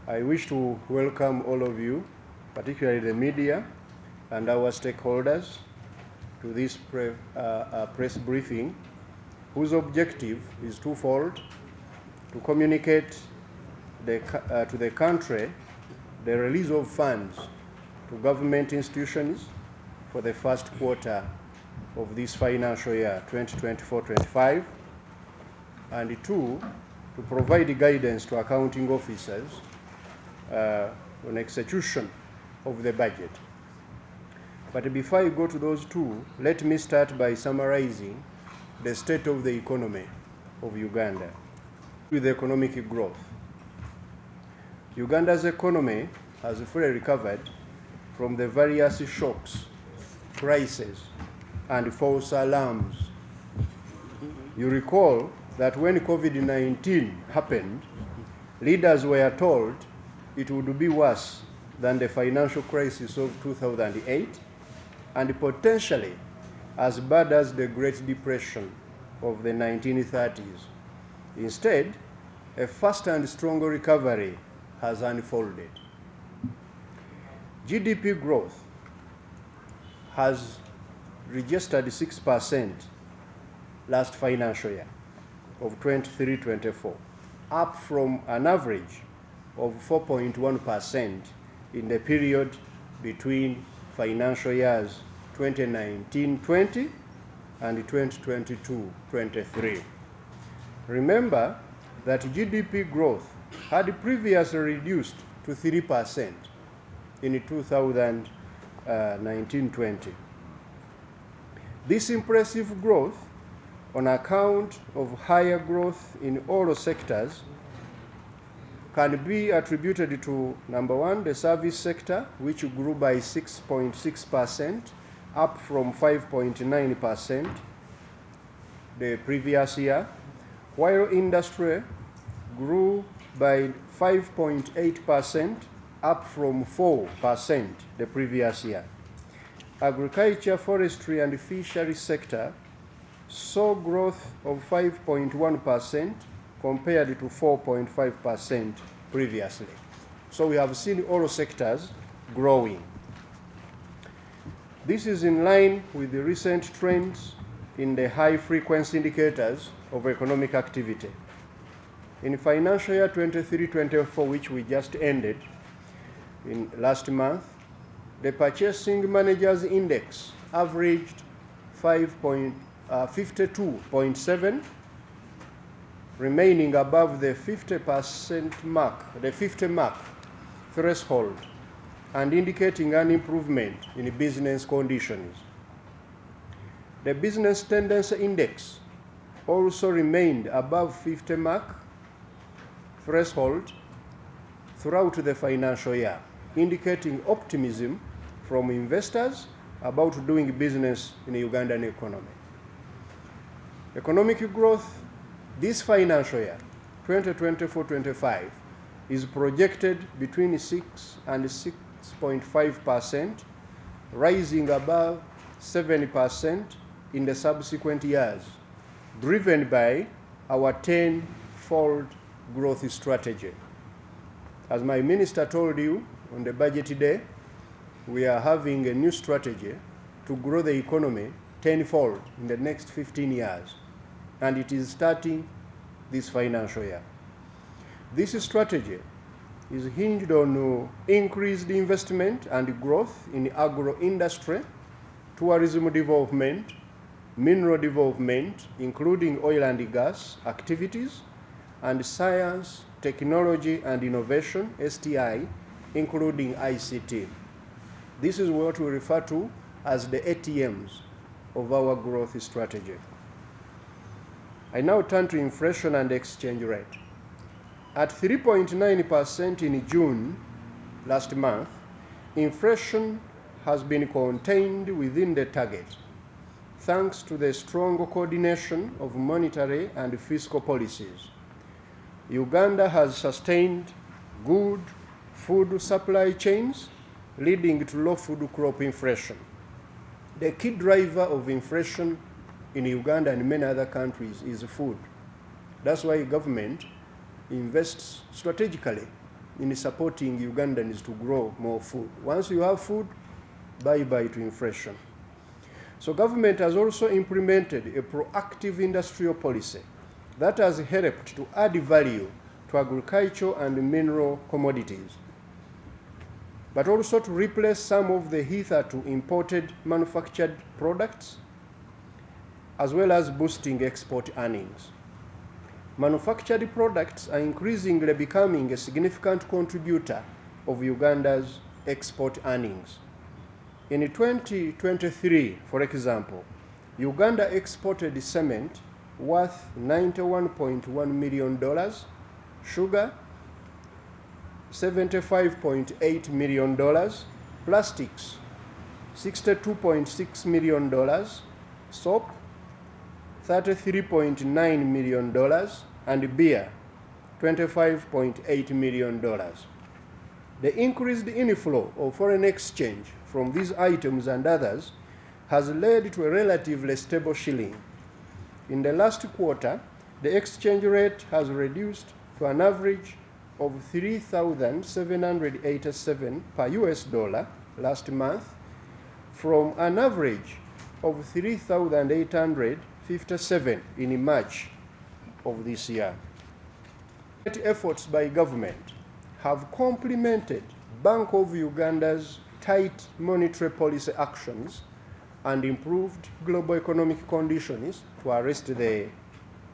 I wish to welcome all of you, particularly the media and our stakeholders, to this press briefing, whose objective is twofold: to communicate to the country the release of funds to government institutions for the first quarter of this financial year 2024-25, and two, to provide guidance to accounting officers on execution of the budget. But before I go to those two, let me start by summarizing the state of the economy of Uganda with economic growth. Uganda's economy has fully recovered from the various shocks, crises, and false alarms. You recall that when COVID-19 happened, leaders were told it would be worse than the financial crisis of 2008 and potentially as bad as the Great Depression of the 1930s. Instead, a fast and strong recovery has unfolded. GDP growth has registered 6% last financial year of 23-24, up from an average of 4.1% in the period between financial years 2019-20 and 2022-23. Remember that GDP growth had previously reduced to 3% in 2019-20. This impressive growth, on account of higher growth in all sectors, can be attributed to, number one, the service sector, which grew by 6.6%, up from 5.9% the previous year, while industry grew by 5.8%, up from 4% the previous year. Agriculture, forestry, and fishery sector saw growth of 5.1% compared to 4.5% previously. So we have seen all sectors growing. This is in line with the recent trends in the high-frequency indicators of economic activity. In financial year 23-24, which we just ended in last month, the Purchasing Managers Index averaged 52.7, remaining above the 50% mark, the 50 mark threshold, and indicating an improvement in business conditions. The Business Tendency Index also remained above 50 mark threshold throughout the financial year, indicating optimism from investors about doing business in the Ugandan economy. Economic growth this financial year, 2024-25, is projected between 6 and 6.5%, rising above 7% in the subsequent years, driven by our 10-fold growth strategy. As my minister told you on the budget day, we are having a new strategy to grow the economy 10-fold in the next 15 years, and it is starting this financial year. This strategy is hinged on increased investment and growth in agro-industry, tourism development, mineral development, including oil and gas activities, and science, technology, and innovation, STI, including ICT. This is what we refer to as the ATMs of our growth strategy. I now turn to inflation and exchange rate. At 3.9% in June last month, inflation has been contained within the target, thanks to the strong coordination of monetary and fiscal policies. Uganda has sustained good food supply chains, leading to low food crop inflation. The key driver of inflation in Uganda and many other countries is food. That's why government invests strategically in supporting Ugandans to grow more food. Once you have food, bye-bye to inflation. So government has also implemented a proactive industrial policy that has helped to add value to agriculture and mineral commodities, but also to replace some of the hitherto imported manufactured products, as well as boosting export earnings. Manufactured products are increasingly becoming a significant contributor of Uganda's export earnings. In 2023, for example, Uganda exported cement worth $91.1 million, sugar $75.8 million, plastics $62.6 million, soap $33.9 million, and beer $25.8 million. The increased inflow of foreign exchange from these items and others has led to a relatively stable shilling. In the last quarter, the exchange rate has reduced to an average of 3,787 per US dollar last month, from an average of 3,857 in March of this year. Efforts by government have complemented Bank of Uganda's tight monetary policy actions and improved global economic conditions to arrest the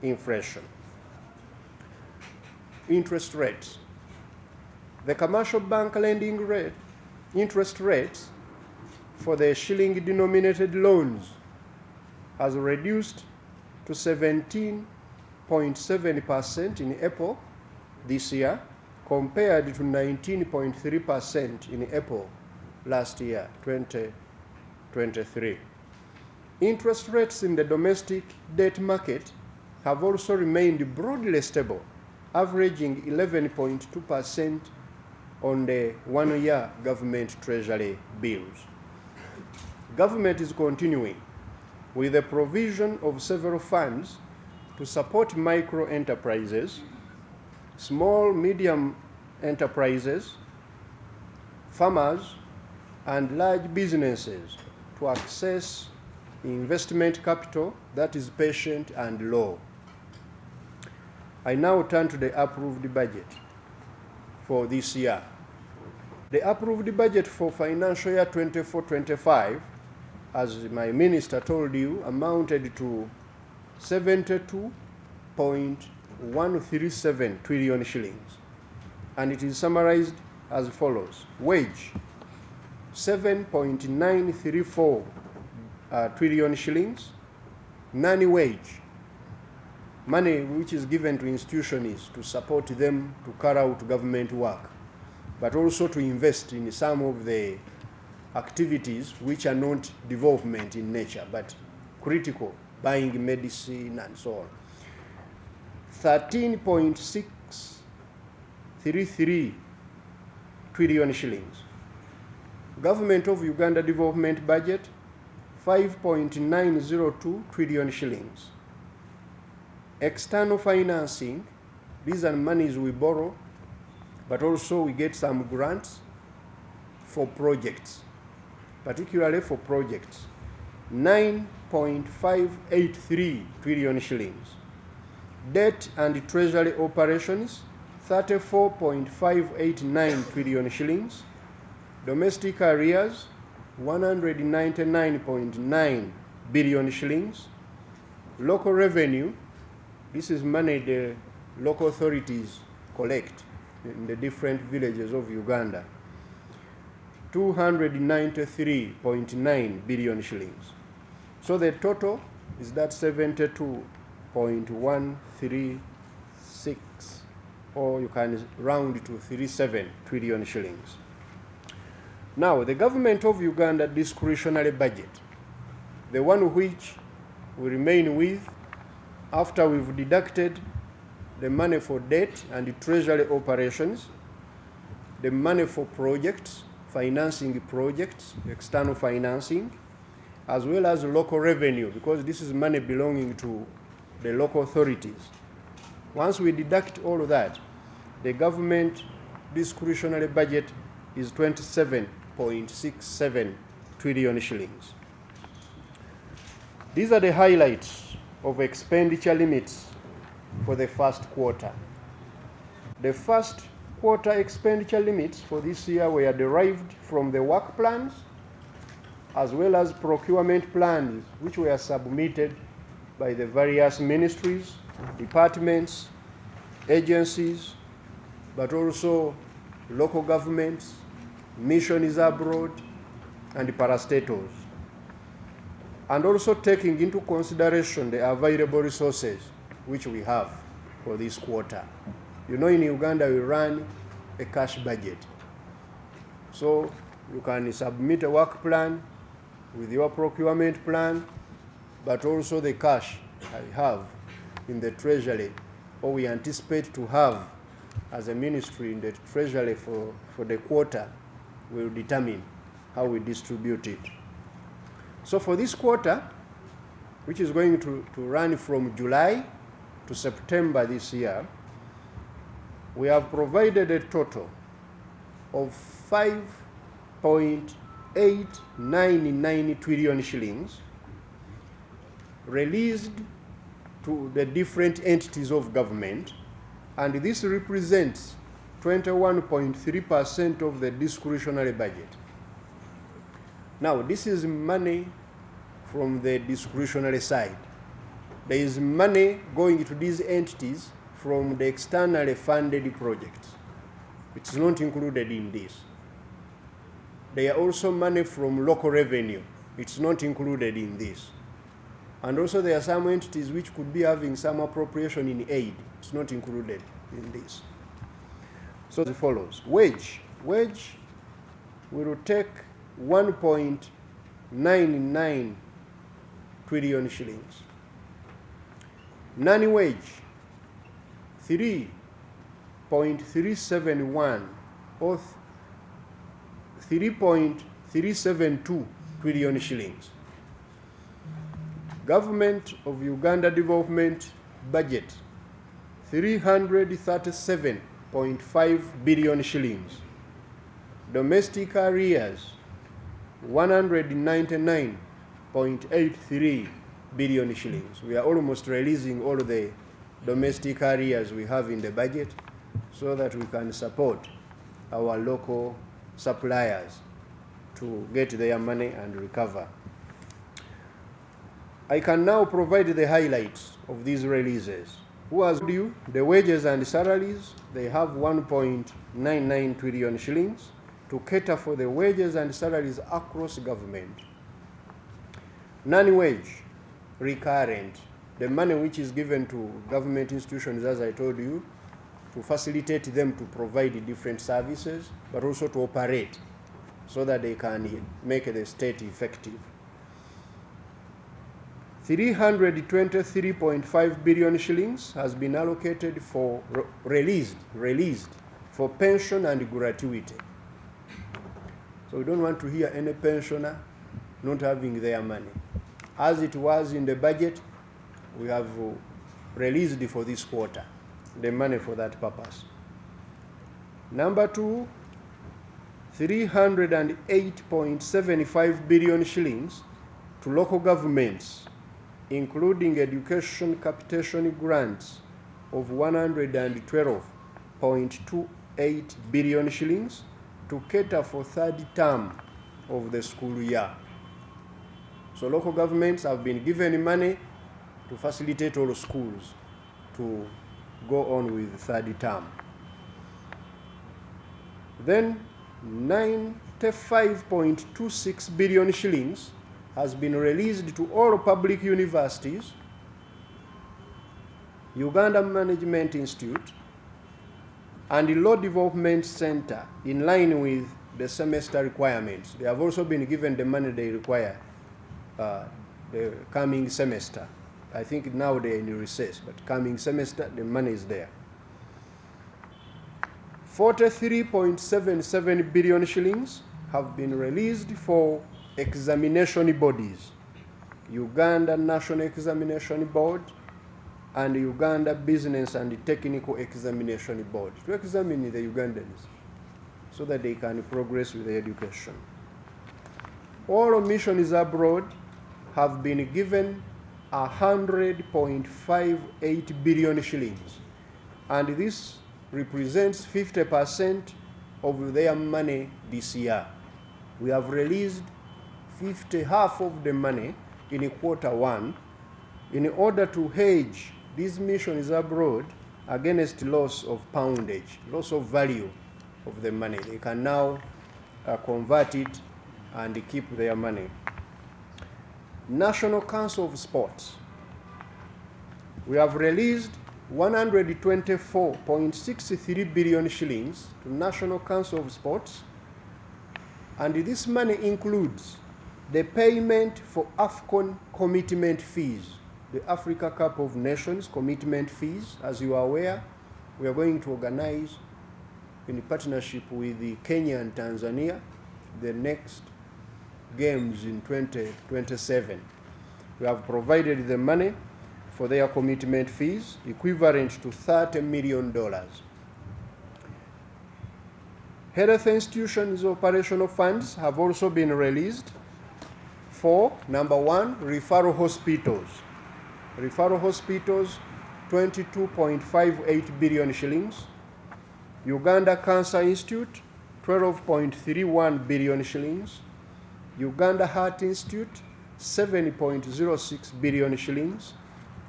inflation. Interest rates. The commercial bank lending rate, interest rates for the shilling-denominated loans has reduced to 17.7% in April this year, compared to 19.3% in April last year, 2023. Interest rates in the domestic debt market have also remained broadly stable, averaging 11.2% on the one-year government treasury bills. Government is continuing with the provision of several funds to support micro-enterprises, small, medium enterprises, farmers, and large businesses to access investment capital that is patient and low. I now turn to the approved budget for this year. The approved budget for financial year 24-25, as my minister told you, amounted to 72.137 trillion shillings. And it is summarized as follows. Wage, 7.934 trillion shillings. Non-wage, money which is given to institutions to support them to carry out government work, but also to invest in some of the activities which are not development in nature, but critical, buying medicine and so on. 13.633 trillion shillings. Government of Uganda development budget, 5.902 trillion shillings. External financing, these are monies we borrow, but also we get some grants for projects, particularly for projects, 9.583 trillion shillings. Debt and treasury operations, 34.589 trillion shillings. Domestic arrears, 199.9 billion shillings. Local revenue, this is money the local authorities collect in the different villages of Uganda, 293.9 billion shillings. So the total is that 72.136, or you can round it to 37 trillion shillings. Now, the government of Uganda discretionary budget, the one which we remain with after we've deducted the money for debt and treasury operations, the money for projects, financing projects, external financing, as well as local revenue, because this is money belonging to the local authorities. Once we deduct all of that, the government discretionary budget is 27.67 trillion shillings. These are the highlights of expenditure limits for the first quarter. The first quarter expenditure limits for this year were derived from the work plans as well as procurement plans which were submitted by the various ministries, departments, agencies, but also local governments, missions abroad, and parastatals. And also taking into consideration the available resources which we have for this quarter. You know, in Uganda we run a cash budget. So you can submit a work plan with your procurement plan, but also the cash I have in the treasury, or we anticipate to have as a ministry in the treasury for the quarter, will determine how we distribute it. So for this quarter, which is going to run from July to September this year, we have provided a total of 5.899 trillion shillings released to the different entities of government, and this represents 21.3% of the discretionary budget. Now, this is money from the discretionary side. There is money going to these entities from the externally funded projects. It's not included in this. There are also money from local revenue. It's not included in this. And also there are some entities which could be having some appropriation in aid. It's not included in this. So as follows. Wage will take 1.99 trillion shillings. Non-wage, 3.371 or 3.372 trillion shillings. Government of Uganda Development Budget, 337.5 billion shillings. Domestic arrears, 199.83 billion shillings. We are almost releasing all the domestic arrears we have in the budget so that we can support our local suppliers to get their money and recover. I can now provide the highlights of these releases. Who has due? The wages and salaries, they have 1.99 trillion shillings to cater for the wages and salaries across government. Non-wage, recurrent, the money which is given to government institutions, as I told you, to facilitate them to provide different services, but also to operate so that they can make the state effective. 323.5 billion shillings has been allocated for released for pension and gratuity. So we don't want to hear any pensioner not having their money. As it was in the budget, we have released for this quarter the money for that purpose. Number two, 308.75 billion shillings to local governments, including education capitation grants of 112.28 billion shillings to cater for third term of the school year. So local governments have been given money to facilitate all schools to go on with third term. Then 95.26 billion shillings has been released to all public universities, Uganda Management Institute, and the Law Development Center in line with the semester requirements. They have also been given the money they require the coming semester. I think now they're in recess, but coming semester, the money is there. 43.77 billion shillings have been released for examination bodies, Uganda National Examination Board and Uganda Business and Technical Examination Board, to examine the Ugandans so that they can progress with their education. All missions abroad have been given 100.58 billion shillings, and this represents 50% of their money this year. We have released half of the money in Q1 in order to hedge these missions abroad against loss of poundage, loss of value of the money. They can now convert it and keep their money. National Council of Sports. We have released 124.63 billion shillings to National Council of Sports, and this money includes the payment for AFCON commitment fees, the Africa Cup of Nations commitment fees. As you are aware, we are going to organize, in partnership with Kenya and Tanzania, the next games in 2027. We have provided the money for their commitment fees, equivalent to $30 million. Health institutions operational funds have also been released for, number one, referral hospitals. Referral hospitals, 22.58 billion shillings. Uganda Cancer Institute, 12.31 billion shillings. Uganda Heart Institute, 7.06 billion shillings.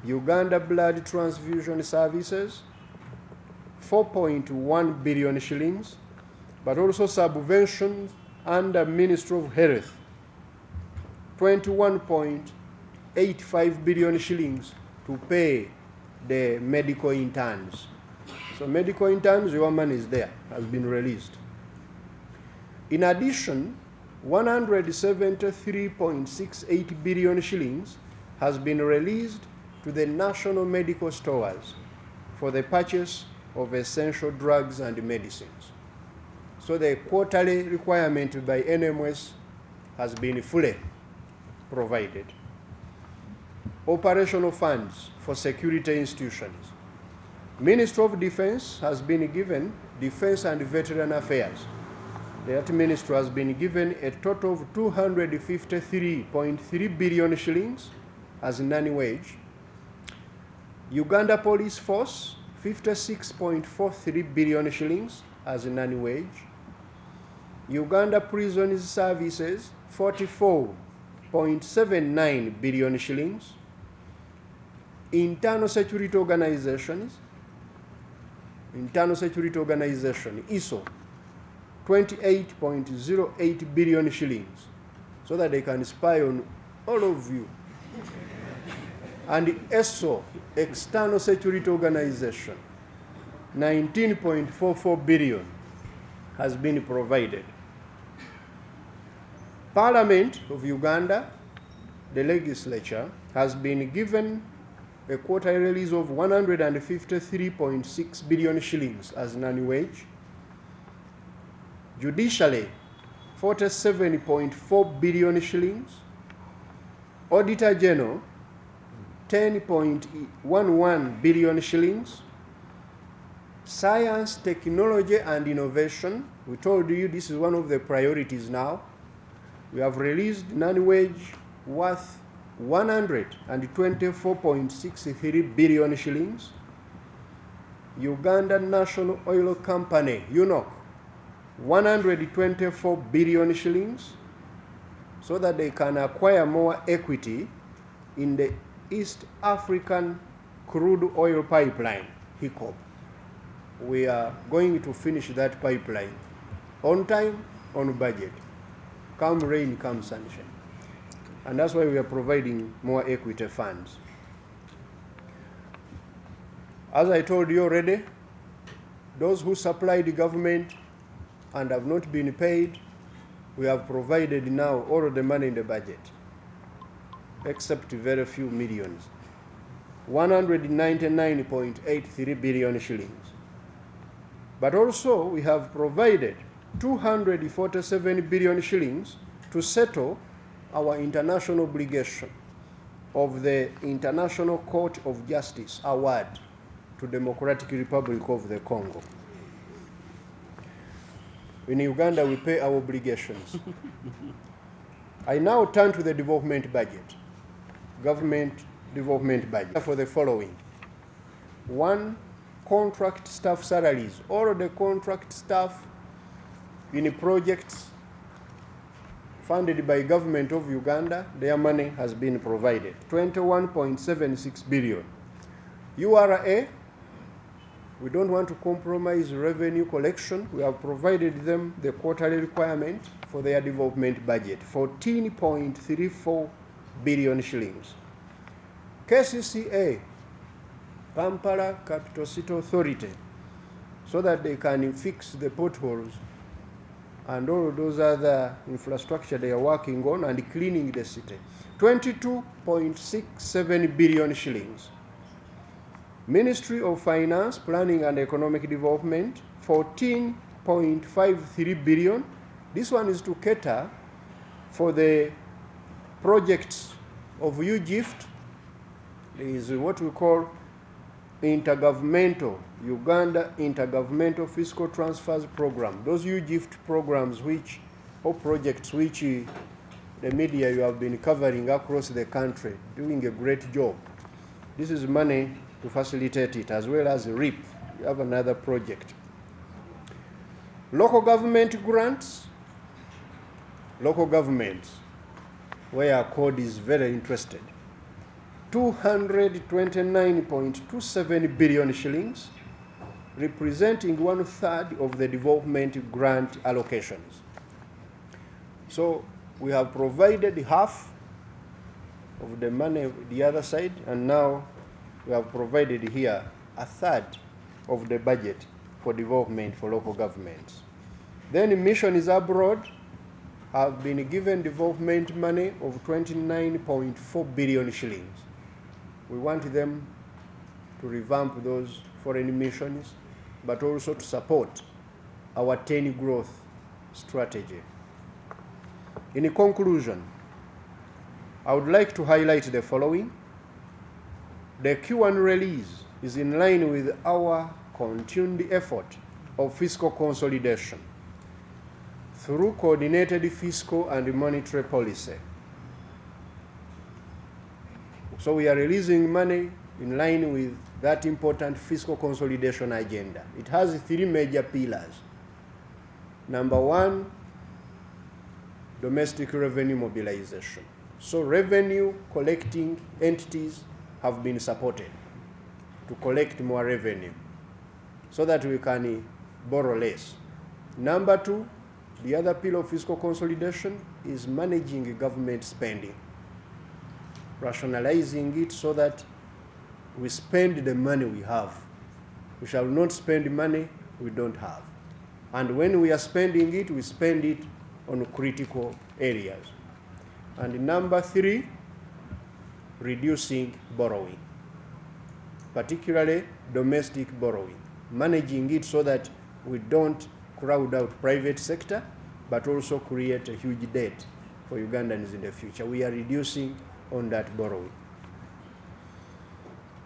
Uganda Blood Transfusion Services, 4.1 billion shillings, but also subventions under Ministry of Health, 21.85 billion shillings to pay the medical interns. So medical interns, your money is there, has been released. In addition, 173.68 billion shillings has been released to the national medical stores for the purchase of essential drugs and medicines. So the quarterly requirement by NMS has been fully provided. Operational funds for security institutions. Ministry of Defense has been given Defense and Veteran Affairs. That ministry has been given a total of 253.3 billion shillings as non-wage. Uganda Police Force, 56.43 billion shillings as non-wage. Uganda Prison Services, 44.79 billion shillings. Internal Security Organization, ISO, 28.08 billion shillings, so that they can spy on all of you. And ESO, External Security Organization, 19.44 billion has been provided. Parliament of Uganda, the legislature, has been given a quarterly release of 153.6 billion shillings as non-wage. Judicially, 47.4 billion shillings. Auditor General, 10.11 billion shillings. Science, Technology and Innovation, we told you this is one of the priorities now. We have released non-wage worth 124.63 billion shillings. Uganda National Oil Company, UNOC, 124 billion shillings, so that they can acquire more equity in the East African Crude Oil Pipeline, HICOP. We are going to finish that pipeline on time, on budget. Come rain, come sunshine. And that's why we are providing more equity funds. As I told you already, those who supply the government and have not been paid, we have provided now all of the money in the budget, except very few millions. 199.83 billion shillings. But also we have provided 247 billion shillings to settle our international obligation of the International Court of Justice award to Democratic Republic of the Congo. In Uganda, we pay our obligations. I now turn to the development budget, government development budget, for the following. 1, contract staff salaries. All of the contract staff in projects funded by government of Uganda, their money has been provided. 21.76 billion. URA, we don't want to compromise revenue collection. We have provided them the quarterly requirement for their development budget, 14.34 billion shillings. KCCA, Kampala Capital City Authority, so that they can fix the potholes and all those other infrastructure they are working on and cleaning the city. 22.67 billion shillings. Ministry of Finance, Planning and Economic Development, 14.53 billion. This one is to cater for the projects of UGIFT. There is what we call Uganda Intergovernmental Fiscal Transfers Program. Those UGIFT programs or projects which the media you have been covering across the country, doing a great job. This is money to facilitate it, as well as RIP. You have another project. Local government grants. Local governments, where CORD is very interested. 229.27 billion shillings, representing 1/3 of the development grant allocations. So we have provided half of the money the other side, and now we have provided here 1/3 of the budget for development for local governments. Then missions abroad have been given development money of 29.4 billion shillings. We want them to revamp those foreign missions, but also to support our 10 growth strategy. In conclusion, I would like to highlight the following. The Q1 release is in line with our continued effort of fiscal consolidation through coordinated fiscal and monetary policy. So we are releasing money in line with that important fiscal consolidation agenda. It has 3 major pillars. Number 1, domestic revenue mobilization. So revenue collecting entities have been supported to collect more revenue so that we can borrow less. Number 2, the other pillar of fiscal consolidation is managing government spending, rationalizing it so that we spend the money we have. We shall not spend money we don't have. And when we are spending it, we spend it on critical areas. And number 3, reducing borrowing, particularly domestic borrowing, managing it so that we don't crowd out private sector, but also create a huge debt for Ugandans in the future. We are reducing on that borrowing.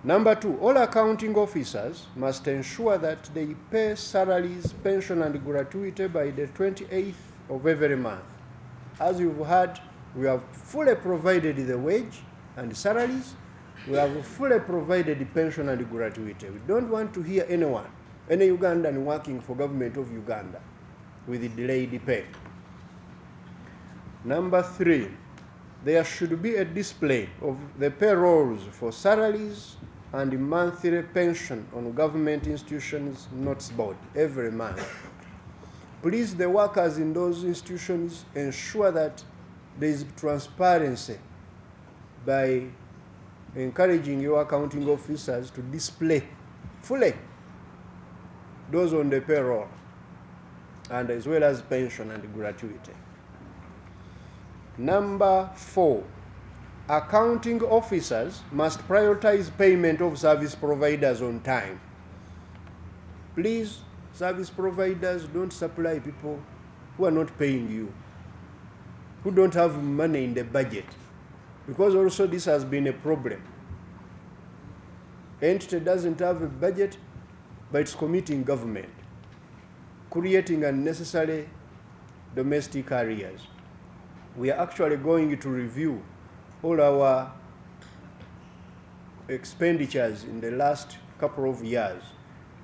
Number 2, all accounting officers must ensure that they pay salaries, pension, and gratuity by the 28th of every month. As you've heard, we have fully provided the wage and salaries. We have fully provided the pension and gratuity. We don't want to hear anyone, any Ugandan working for government of Uganda with delayed pay. Number 3, there should be a display of the payrolls for salaries and monthly pension on government institutions notes board every month. Please, the workers in those institutions, ensure that there is transparency by encouraging your accounting officers to display fully those on the payroll, and as well as pension and gratuity. Number 4, accounting officers must prioritize payment of service providers on time. Please, service providers, don't supply people who are not paying you, who don't have money in the budget, because also this has been a problem. Entity doesn't have a budget, but it's committing government. creating unnecessary domestic arrears. We are actually going to review all our expenditures in the last couple of years.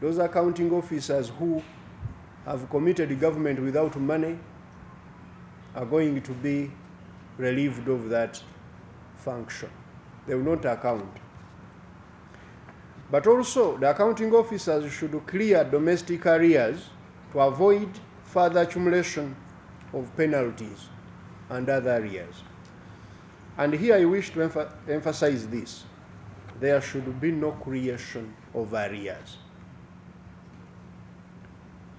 Those accounting officers who have committed government without money are going to be relieved of that function. They will not account. But also, the accounting officers should clear domestic arrears to avoid further accumulation of penalties and other arrears. And here I wish to emphasize this. There should be no creation of arrears.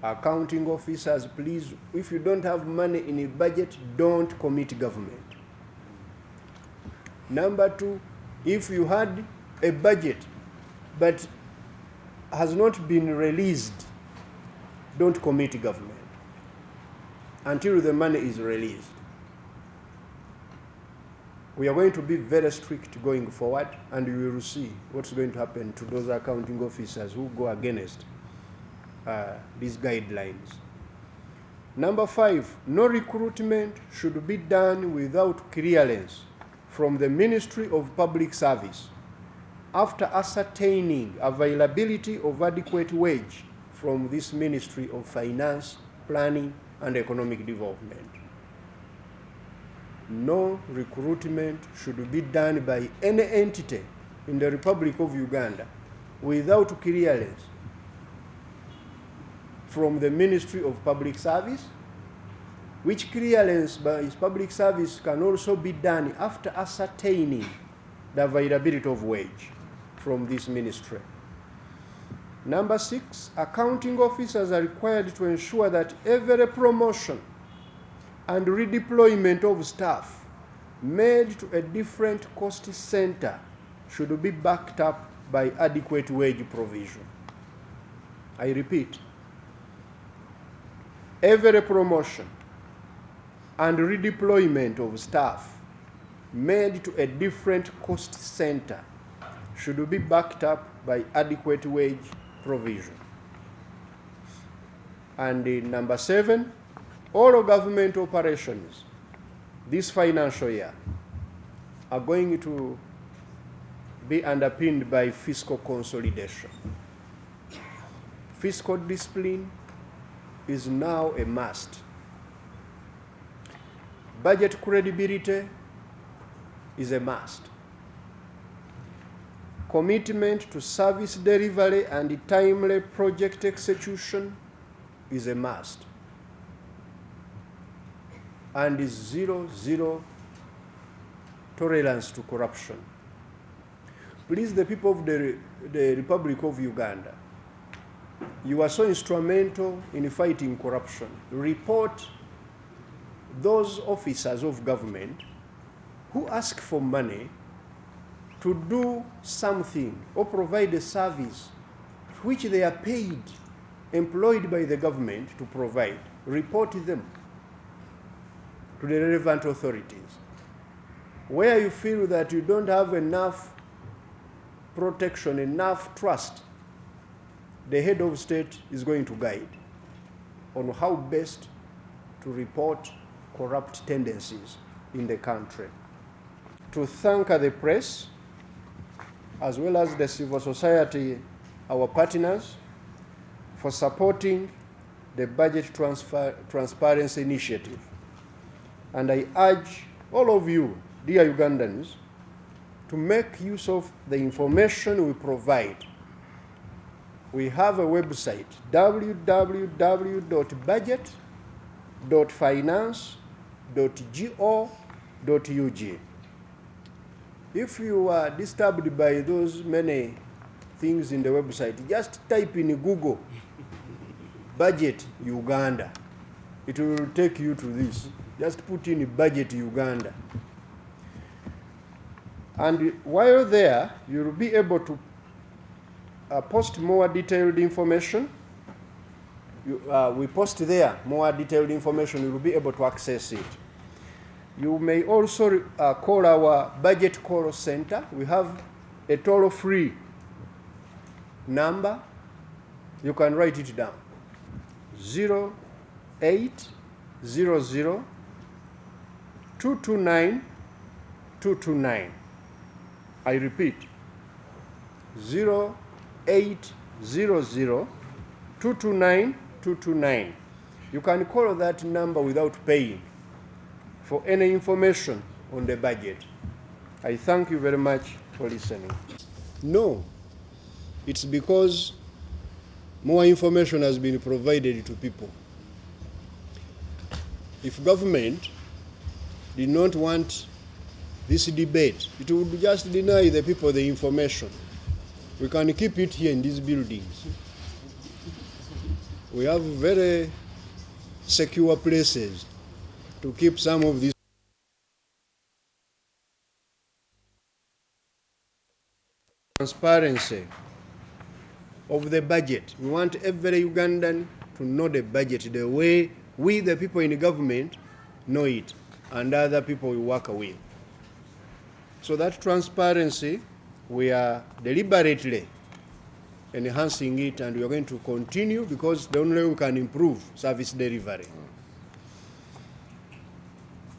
Accounting officers, please, if you don't have money in a budget, don't commit government. Number two, if you had a budget but has not been released, don't commit government until the money is released. We are going to be very strict going forward, and you will see what's going to happen to those accounting officers who go against these guidelines. Number five, no recruitment should be done without clearance from the Ministry of Public Service after ascertaining availability of adequate wage from this Ministry of Finance, Planning and Economic Development. No recruitment should be done by any entity in the Republic of Uganda without clearance from the Ministry of Public Service, which clearance by public service can also be done after ascertaining the availability of wage from this ministry. Number six, accounting officers are required to ensure that every promotion and redeployment of staff made to a different cost center should be backed up by adequate wage provision. I repeat, every promotion and redeployment of staff made to a different cost center should be backed up by adequate wage provision. And number seven, all government operations this financial year are going to be underpinned by fiscal consolidation. Fiscal discipline is now a must. Budget credibility is a must. Commitment to service delivery and timely project execution is a must. And is zero tolerance to corruption. Please, the people of the Republic of Uganda, you are so instrumental in fighting corruption. Report those officers of government who ask for money to do something or provide a service which they are paid, employed by the government to provide. Report them to the relevant authorities. Where you feel that you don't have enough protection, enough trust, the head of state is going to guide on how best to report corrupt tendencies in the country. To thank the press, as well as the civil society, our partners, for supporting the Budget Transparency Initiative. And I urge all of you, dear Ugandans, to make use of the information we provide. We have a website, www.budget.finance.go.ug. If you are disturbed by those many things in the website, just type in Google, Budget Uganda. It will take you to this. Just put in Budget Uganda. And while there, you'll be able to post more detailed information. We post there more detailed information. You'll be able to access it. You may also call our budget call center. We have a toll-free number. You can write it down. 0800 229 229. I repeat, 0800 229 229. You can call that number without paying for any information on the budget. I thank you very much for listening. No, it's because more information has been provided to people. If government did not want this debate, it would just deny the people the information. We can keep it here in these buildings. We have very secure places to keep some of these. Transparency of the budget. We want every Ugandan to know the budget the way we, the people in the government, know it, and other people we work with. So that transparency, we are deliberately enhancing it, and we are going to continue, because the only way we can improve service delivery.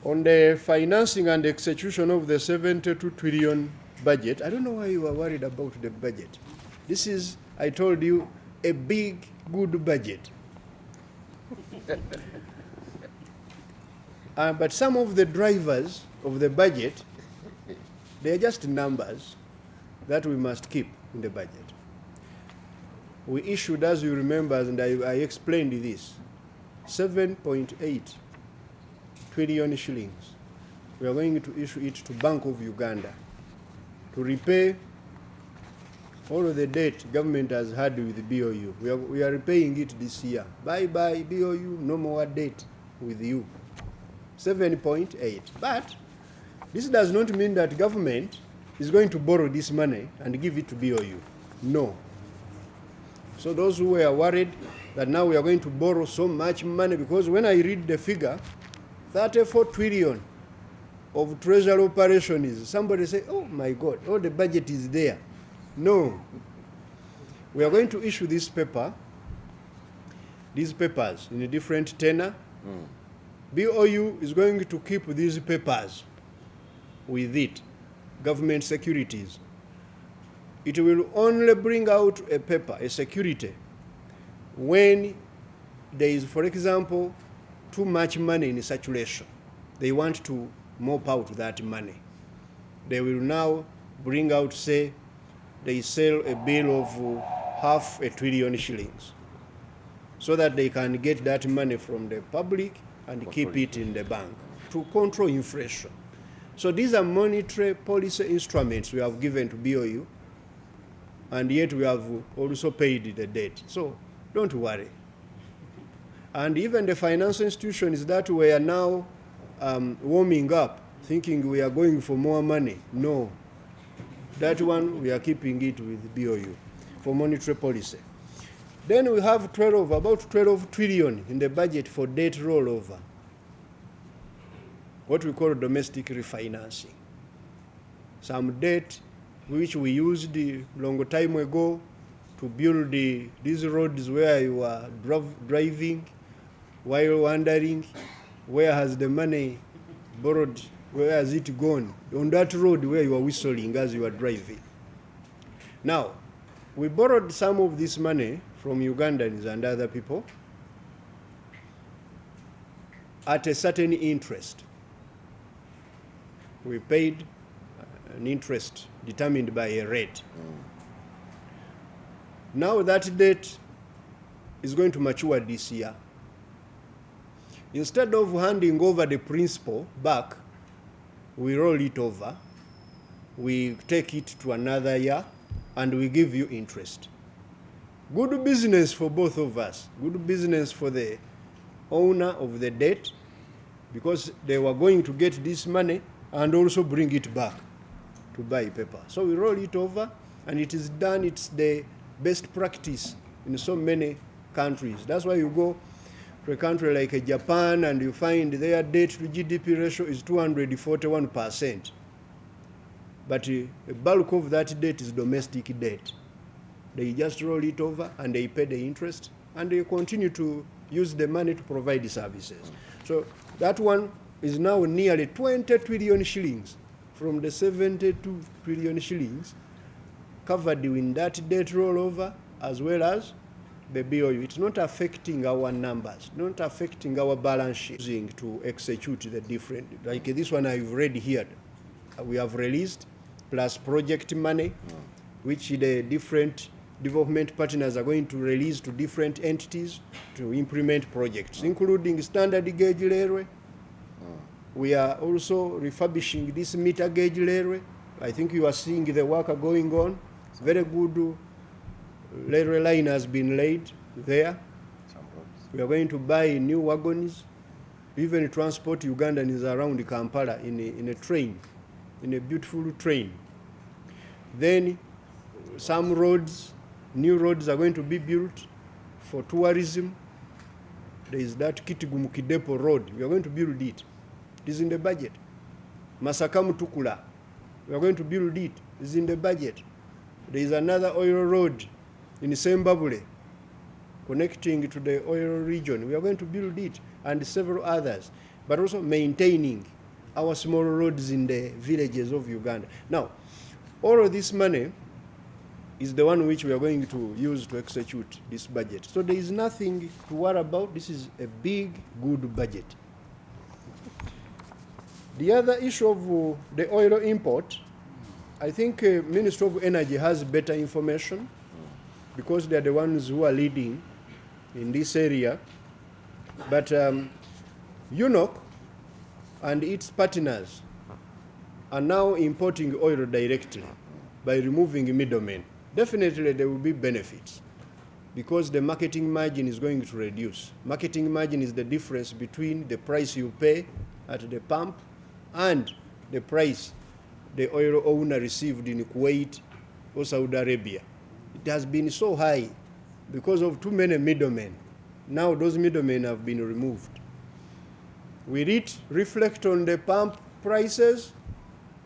On the financing and execution of the 72 trillion budget, I don't know why you are worried about the budget. This is, I told you, a big, good budget. But some of the drivers of the budget, they are just numbers that we must keep in the budget. We issued, as you remember, and I explained this, 7.8 trillion shillings. We are going to issue it to Bank of Uganda to repay all of the debt government has had with the BOU. We are repaying it this year. Bye-bye, BOU, no more debt with you. 7.8. But this does not mean that government is going to borrow this money and give it to BOU. No. So those who were worried that now we are going to borrow so much money, because when I read the figure, 34 trillion of treasury operations, somebody say, oh my God, all the budget is there. No. We are going to issue these papers in a different tenor. BOU is going to keep these papers with it, government securities. It will only bring out a paper, a security, when there is, for example, too much money in circulation. They want to mop out that money. They will now bring out, say, they sell a bill of 500 billion shillings, so that they can get that money from the public and keep it in the bank to control inflation. So these are monetary policy instruments we have given to BOU, and yet we have also paid the debt. So don't worry. And even the financial institutions that we are now warming up, thinking we are going for more money, no. That one, we are keeping it with BOU for monetary policy. Then we have about 12 trillion in the budget for debt rollover, what we call domestic refinancing. Some debt which we used a long time ago to build these roads where you are driving while wondering where has the money borrowed, where has it gone? On that road where you are whistling as you are driving. Now, we borrowed some of this money from Ugandans and other people at a certain interest. We paid an interest determined by a rate. Now that debt is going to mature this year. Instead of handing over the principal back, we roll it over, we take it to another year, and we give you interest. Good business for both of us. Good business for the owner of the debt, because they were going to get this money and also bring it back to buy paper. So we roll it over, and it is done. It's the best practice in so many countries. That's why you go to a country like Japan and you find their debt to GDP ratio is 241%. But a bulk of that debt is domestic debt. They just roll it over and they pay the interest, and they continue to use the money to provide the services. So that one is now nearly 20 trillion shillings from the 72 trillion shillings covered in that debt rollover as well as the BOU. It's not affecting our numbers, not affecting our balance sheet to execute the different, like this one I've read here, we have released, plus project money, which the different development partners are going to release to different entities to implement projects, including standard gauge railway. We are also refurbishing this meter gauge railway. I think you are seeing the work going on. Very good railway line has been laid there. We are going to buy new wagons, even transport Ugandans around Kampala in a train, in a beautiful train. Then some roads, new roads are going to be built for tourism. There is that Kitgum Kidepo road. We are going to build it. It is in the budget. Masaka Mutukula. We are going to build it. It is in the budget. There is another oil road in Zimbabwe connecting to the oil region. We are going to build it, and several others, but also maintaining our small roads in the villages of Uganda. Now, all of this money is the one which we are going to use to execute this budget. So there is nothing to worry about. This is a big, good budget. The other issue of the oil import, I think Ministry of Energy has better information because they are the ones who are leading in this area. But UNOC and its partners are now importing oil directly by removing middlemen. Definitely there will be benefits because the marketing margin is going to reduce. Marketing margin is the difference between the price you pay at the pump and the price the oil owner received in Kuwait or Saudi Arabia. It has been so high because of too many middlemen. Now those middlemen have been removed. Will it reflect on the pump prices?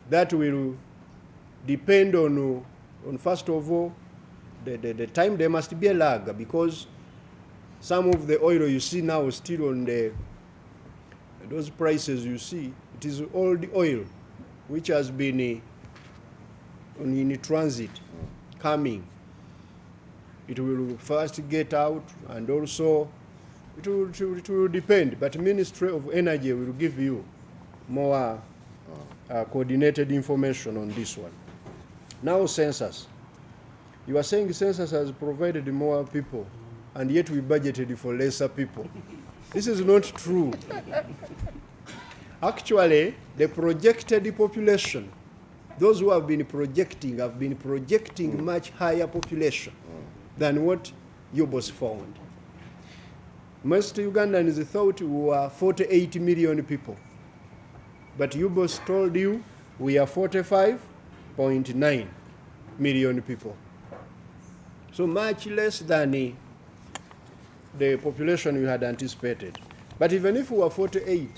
That will depend on first of all, the time. There must be a lag because some of the oil you see now is still on those prices you see. It is all the oil which has been in transit coming. It will first get out, and also it will depend. But Ministry of Energy will give you more coordinated information on this one. Now census. You are saying census has provided more people, and yet we budgeted for lesser people. This is not true. Actually, the projected population, those who have been projecting much higher population than what UBOS found. Most Ugandans thought we were 48 million people. But UBOS told you we are 45.9 million people. So much less than the population we had anticipated. But even if we were 48,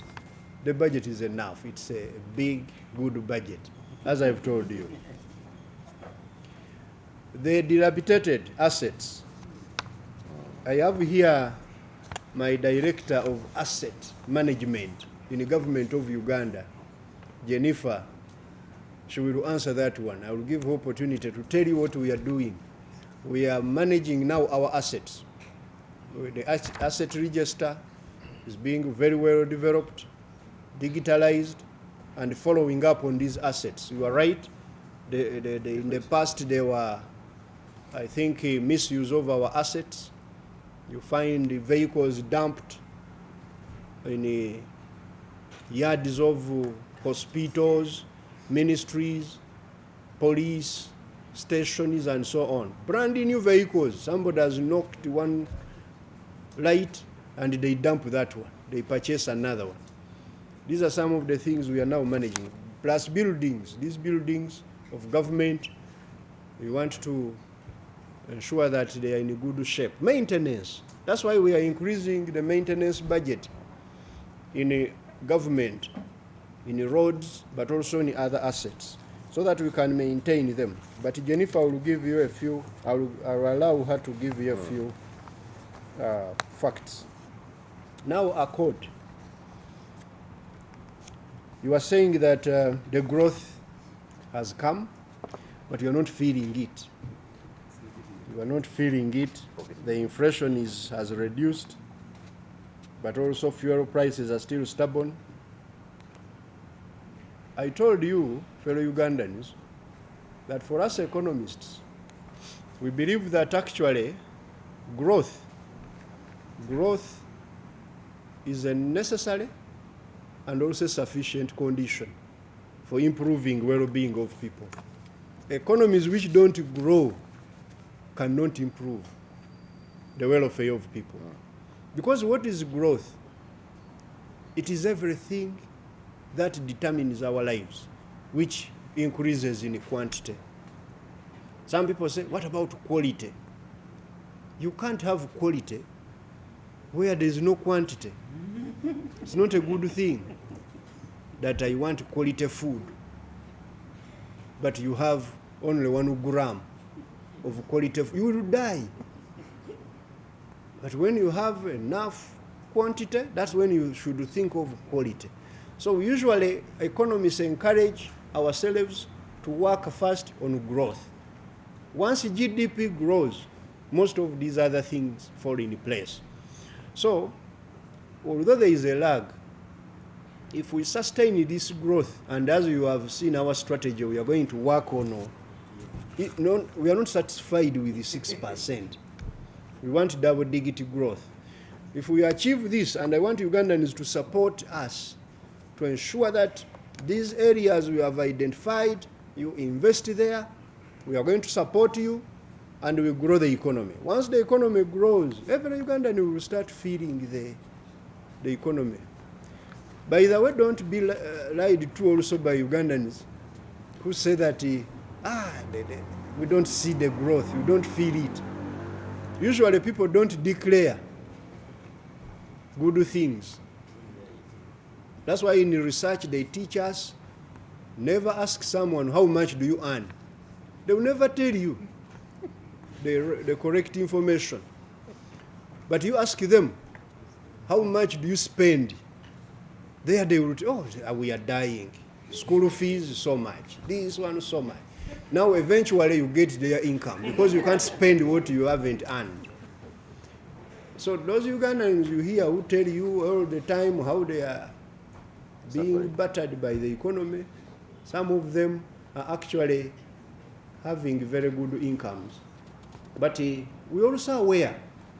the budget is enough. It's a big, good budget, as I've told you. The dilapidated assets. I have here my director of asset management in the government of Uganda, Jennifer. She will answer that one. I will give her opportunity to tell you what we are doing. We are managing now our assets. The asset register is being very well developed, digitalized, and following up on these assets. You are right. In the past, there were, I think, misuse of our assets. You find the vehicles dumped in the yards of hospitals, ministries, police stations, and so on. Brand new vehicles. Somebody has knocked one light and they dump that one. They purchase another one. These are some of the things we are now managing. Plus buildings. These buildings of government, we want to ensure that they are in good shape. Maintenance. That's why we are increasing the maintenance budget in the government, in the roads, but also in other assets, so that we can maintain them. But Jennifer will give you a few, I will allow her to give you a few facts. Now, accord. You are saying that the growth has come, but you are not feeling it. You are not feeling it. The inflation has reduced, but also fuel prices are still stubborn. I told you, fellow Ugandans, that for us economists, we believe that actually growth is a necessary and also sufficient condition for improving well-being of people. Economies which don't grow cannot improve the welfare of people. Because what is growth? It is everything that determines our lives, which increases in quantity. Some people say, what about quality? You can't have quality where there is no quantity. It's not a good thing that I want quality food, but you have only 1 gram of quality food. You will die. But when you have enough quantity, that's when you should think of quality. So usually economists encourage ourselves to work first on growth. Once GDP grows, most of these other things fall in place. So, although there is a lag, if we sustain this growth, and as you have seen our strategy, we are going to work on, we are not satisfied with the 6%. We want double-digit growth. If we achieve this, and I want Ugandans to support us to ensure that these areas we have identified, you invest there, we are going to support you, and we grow the economy. Once the economy grows, every Ugandan will start feeling the economy. By the way, don't be lied to also by Ugandans who say that we don't see the growth, we don't feel it. Usually people don't declare good things. That's why in research they teach us, never ask someone how much do you earn. They will never tell you the correct information. But you ask them, how much do you spend? There they will say, oh, we are dying. School fees, so much. This one, so much. Now eventually you get their income because you can't spend what you haven't earned. So those Ugandans you hear who tell you all the time how they are being battered by the economy, some of them are actually having very good incomes. But we're also aware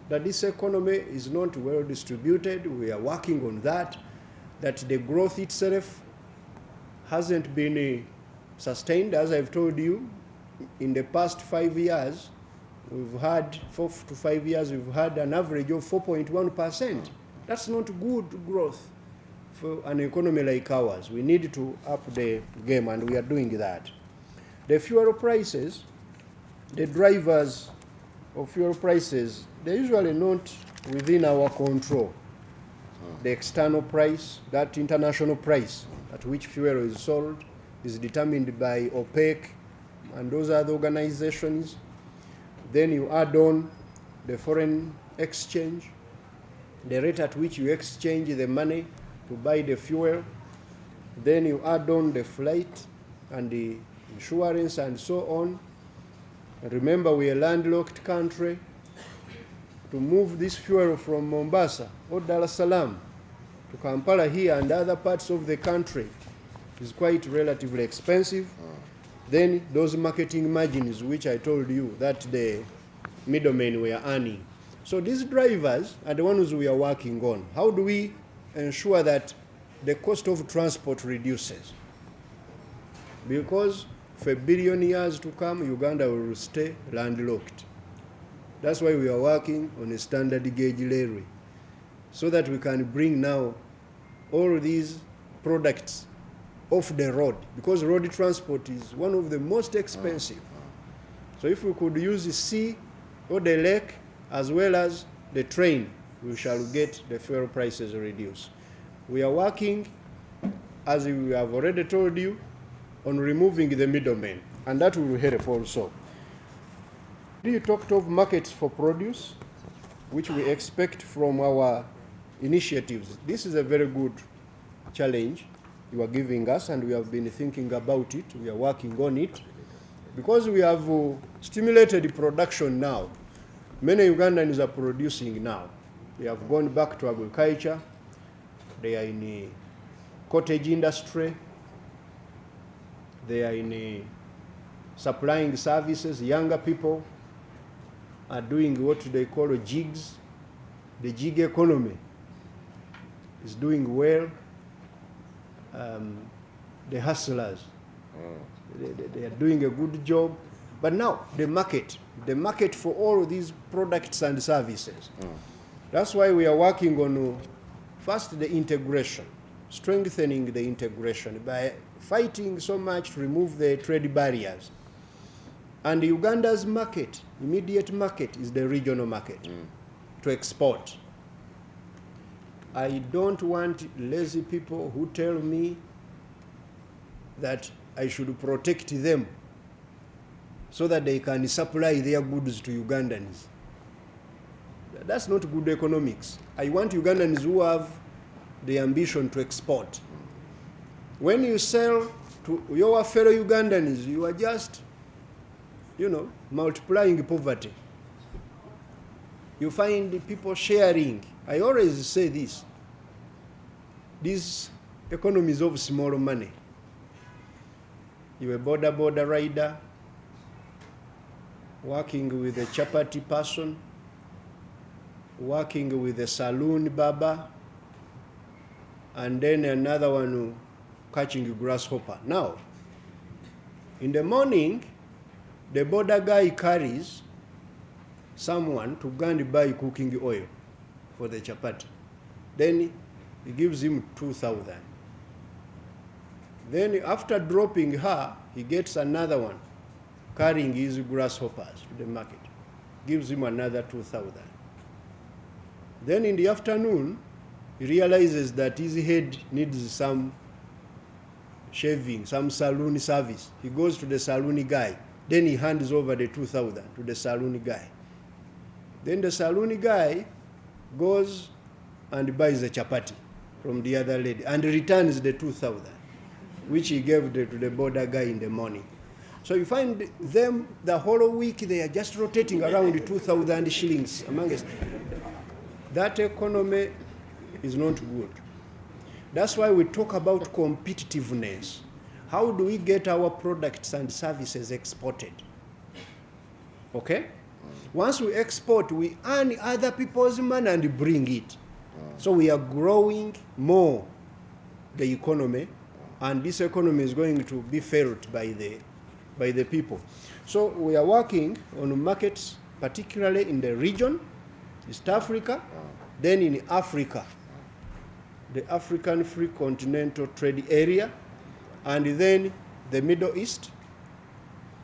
that this economy is not well distributed. We are working on that the growth itself hasn't been sustained. As I've told you, in the past 5 years, we've had 4 to 5 years, we've had an average of 4.1%. That's not good growth for an economy like ours. We need to up the game, and we are doing that. The fuel prices, the drivers of fuel prices, they're usually not within our control. The external price, that international price at which fuel is sold, is determined by OPEC and those other organizations. Then you add on the foreign exchange, the rate at which you exchange the money to buy the fuel. Then you add on the flight and the insurance and so on. And remember, we are a landlocked country. To move this fuel from Mombasa or Dar es Salaam to Kampala here and other parts of the country is quite relatively expensive. Then those marketing margins, which I told you that the middlemen were earning. So these drivers are the ones we are working on. How do we ensure that the cost of transport reduces? Because for 1 billion years to come, Uganda will stay landlocked. That's why we are working on a standard gauge railway, so that we can bring now all these products off the road, because road transport is one of the most expensive. So if we could use the sea or the lake as well as the train, we shall get the fuel prices reduced. We are working, as we have already told you, on removing the middlemen, and that will help also. You talked of markets for produce, which we expect from our initiatives. This is a very good challenge you are giving us, and we have been thinking about it. We are working on it because we have stimulated production now. Many Ugandans are producing now. They have gone back to agriculture. They are in the cottage industry. They are in supplying services. Younger people are doing what they call gigs. The gig economy is doing well. The hustlers, they are doing a good job. But now the market for all these products and services. That's why we are working on first the integration, strengthening the integration by fighting so much to remove the trade barriers. And Uganda's market, immediate market, is the regional market to export. I don't want lazy people who tell me that I should protect them so that they can supply their goods to Ugandans. That's not good economics. I want Ugandans who have the ambition to export. When you sell to your fellow Ugandans, you are just, multiplying poverty. You find people sharing. I always say this economy is of small money. You're a border rider, working with a chapati person, working with a saloon barber, and then another one catching a grasshopper. Now, in the morning, the border guy carries someone to go and buy cooking oil for the chapati. Then he gives him 2,000. Then after dropping her, he gets another one carrying his grasshoppers to the market. Gives him another 2,000. Then in the afternoon, he realizes that his head needs some shaving, some saloon service. He goes to the saloon guy. Then he hands over the 2,000 to the saloon guy. Then the saloon guy goes and buys a chapati from the other lady and returns the 2,000, which he gave to the border guy in the morning. So you find them the whole week, they are just rotating around 2,000 shillings among us. That economy is not good. That's why we talk about competitiveness. How do we get our products and services exported? Okay? Once we export, we earn other people's money and bring it. So we are growing more the economy, and this economy is going to be felt by the people. So we are working on markets, particularly in the region, East Africa, then in Africa, the African Free Continental Trade Area, and then the Middle East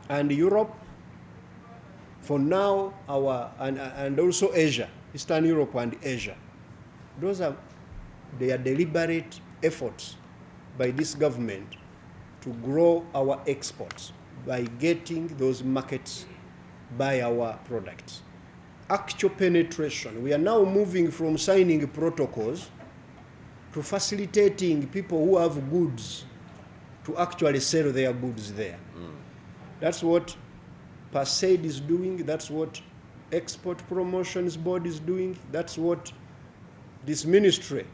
and Europe. For now, and also Asia, Eastern Europe and Asia. They are deliberate efforts by this government to grow our exports by getting those markets by our products. Actual penetration. We are now moving from signing protocols to facilitating people who have goods to actually sell their goods there. That's what PASAID is doing. That's what Export Promotions Board is doing. That's what this ministry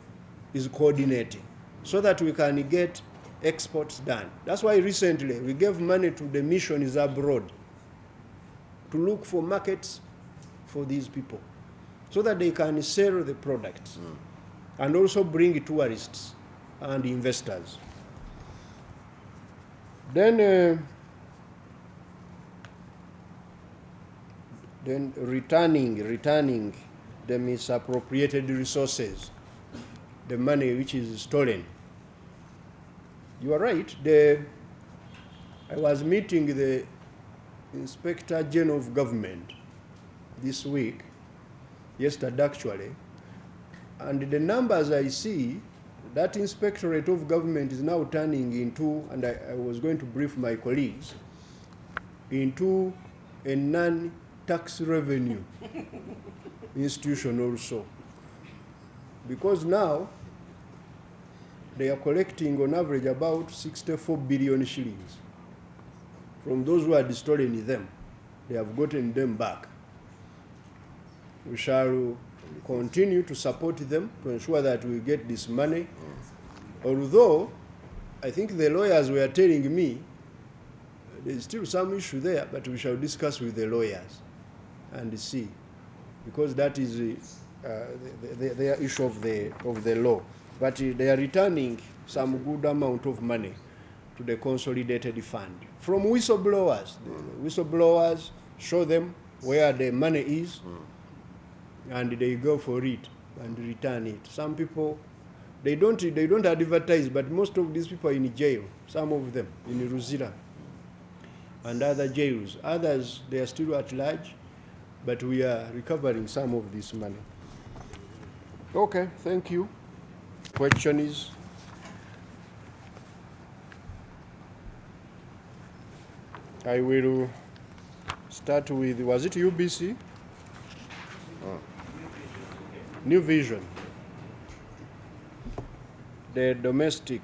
is coordinating so that we can get exports done. That's why recently we gave money to the missions abroad to look for markets for these people so that they can sell the products and also bring tourists and investors. Then returning the misappropriated resources, the money which is stolen. You are right. I was meeting the Inspector General of Government this week, yesterday actually, and the numbers I see, that Inspectorate of Government is now turning into, and I was going to brief my colleagues, into a non-tax revenue institution also. because now they are collecting on average about 64 billion shillings from those who had stolen them. They have gotten them back. We shall continue to support them to ensure that we get this money. Although, I think the lawyers were telling me there's still some issue there, but we shall discuss with the lawyers and see, because that is the issue of the law. But they are returning some good amount of money to the consolidated fund from whistleblowers. The whistleblowers show them where the money is, and they go for it and return it. Some people, they don't advertise, but most of these people are in jail. Some of them in Ruzira and other jails. Others, they are still at large, but we are recovering some of this money. Okay, thank you. Question is? I will start with, was it UBC? New Vision. The domestic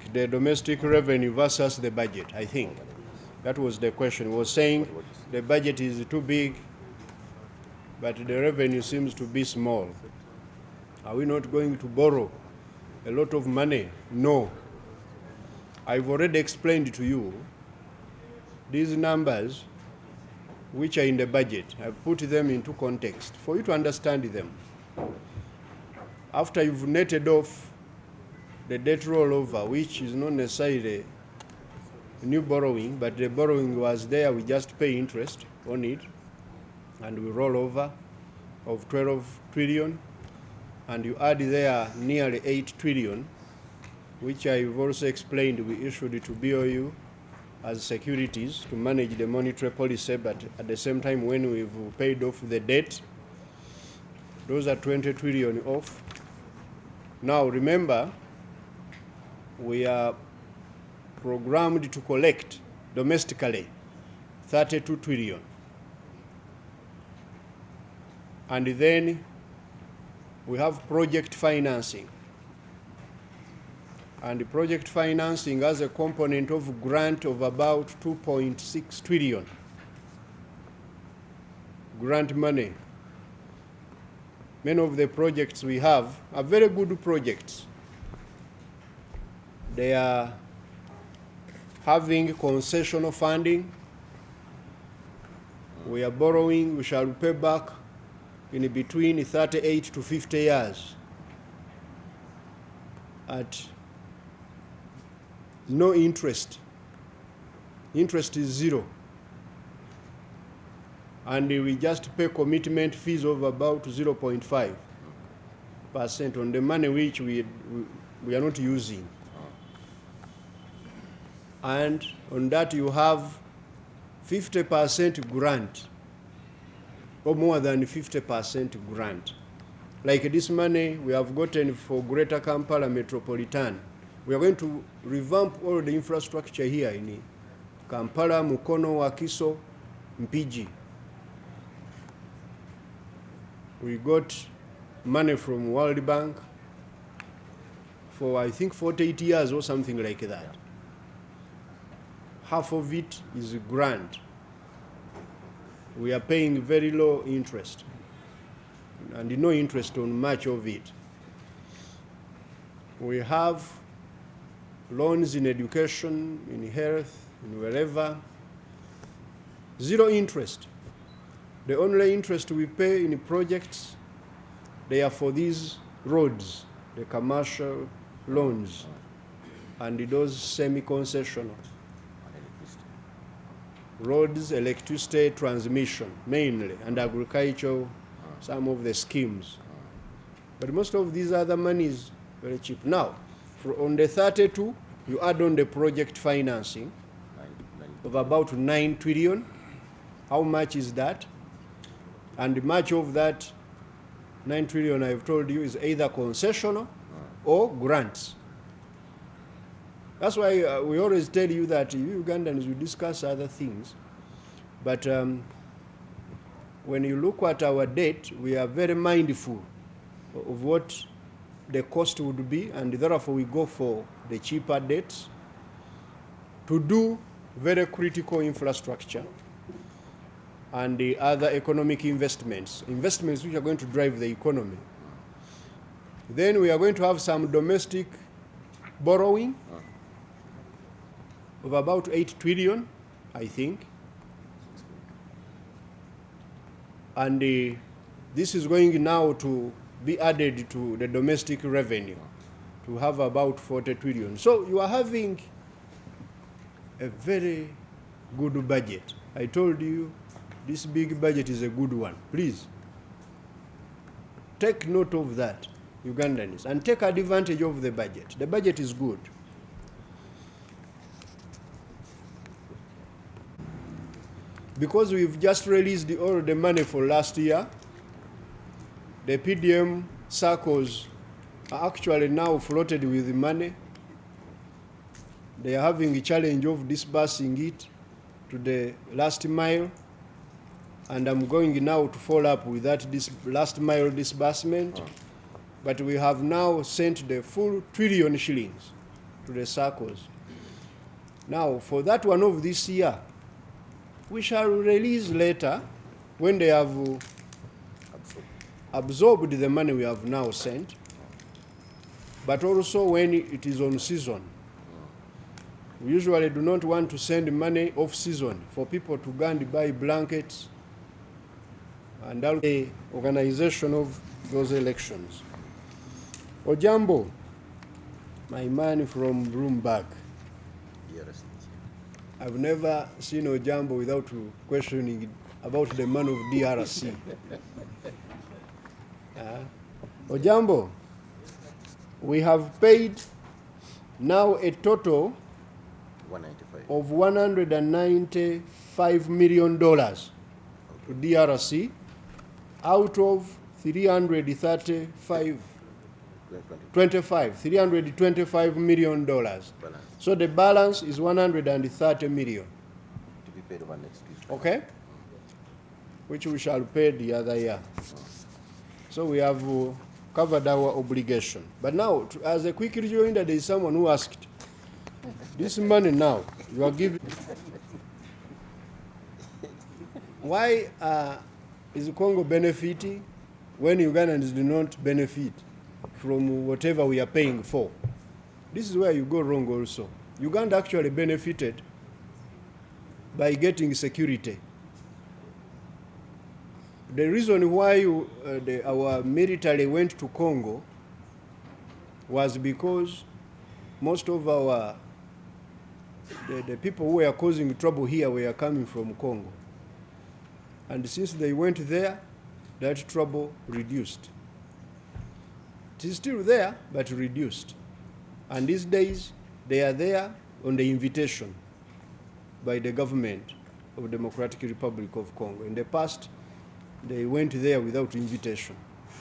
revenue versus the budget, I think. That was the question. It was saying the budget is too big, but the revenue seems to be small. Are we not going to borrow a lot of money? No. I've already explained to you these numbers which are in the budget. I've put them into context for you to understand them. After you've netted off the debt rollover, which is not necessarily new borrowing, but the borrowing was there, we just pay interest on it, and we roll over of 12 trillion, and you add there nearly 8 trillion, which I've also explained we issued to BOU as securities to manage the monetary policy, but at the same time when we've paid off the debt, those are 20 trillion off. Now remember, we are programmed to collect domestically 32 trillion. And then we have project financing. And the project financing has a component of grant of about 2.6 trillion. Grant money. Many of the projects we have are very good projects. They are having concessional funding. We are borrowing, we shall pay back in between 38 to 50 years at no interest. Interest is zero. And we just pay commitment fees of about 0.5% on the money which we are not using. And on that you have 50% grant, or more than 50% grant. Like this money we have gotten for Greater Kampala Metropolitan. We are going to revamp all the infrastructure here in Kampala, Mukono, Wakiso, Mpigi. We got money from World Bank for I think 48 years or something like that. Half of it is grant. We are paying very low interest and no interest on much of it. We have loans in education, in health, in wherever. Zero interest. The only interest we pay in projects, they are for these roads, the commercial loans, and those semi-concessional. Roads, electricity, transmission, mainly, and agriculture, some of the schemes. But most of these other money is very cheap. Now, on the 32, you add on the project financing of about 9 trillion. How much is that? And much of that 9 trillion I've told you is either concessional or grants. That's why we always tell you that you Ugandans will discuss other things. But when you look at our debt, we are very mindful of what the cost would be, and therefore we go for the cheaper debts to do very critical infrastructure and the other economic investments which are going to drive the economy. Then we are going to have some domestic borrowing of about 8 trillion, I think. And this is going now to be added to the domestic revenue to have about 40 trillion. So you are having a very good budget. I told you this big budget is a good one. Please take note of that, Ugandans, and take advantage of the budget. The budget is good. Because we've just released all the money for last year, the PDM circles are actually now floated with the money. They are having a challenge of disbursing it to the last mile, and I'm going now to follow up with that last mile disbursement. But we have now sent the full trillion shillings to the circles. Now, for that one of this year, we shall release later when they have absorbed the money we have now sent, but also when it is on season. We usually do not want to send money off season for people to go and buy blankets and the organization of those elections. Ojambo, my man from Bloomberg. I've never seen Ojambo without questioning about the man of DRC. Ojambo, we have paid now a total of $195 million to DRC out of $325 million. So the balance is 130 million. To be paid over next week. Okay? Which we shall pay the other year. So we have covered our obligation. But now, as a quick rejoinder, there is someone who asked, this money now, you are giving. Why is Congo benefiting when Ugandans do not benefit from whatever we are paying for? This is where you go wrong also. Uganda actually benefited by getting security. The reason why our military went to Congo was because most of the people who were causing trouble here were coming from Congo. And since they went there, that trouble reduced. It is still there, but reduced. And these days, they are there on the invitation by the government of the Democratic Republic of Congo. In the past, they went there without invitation.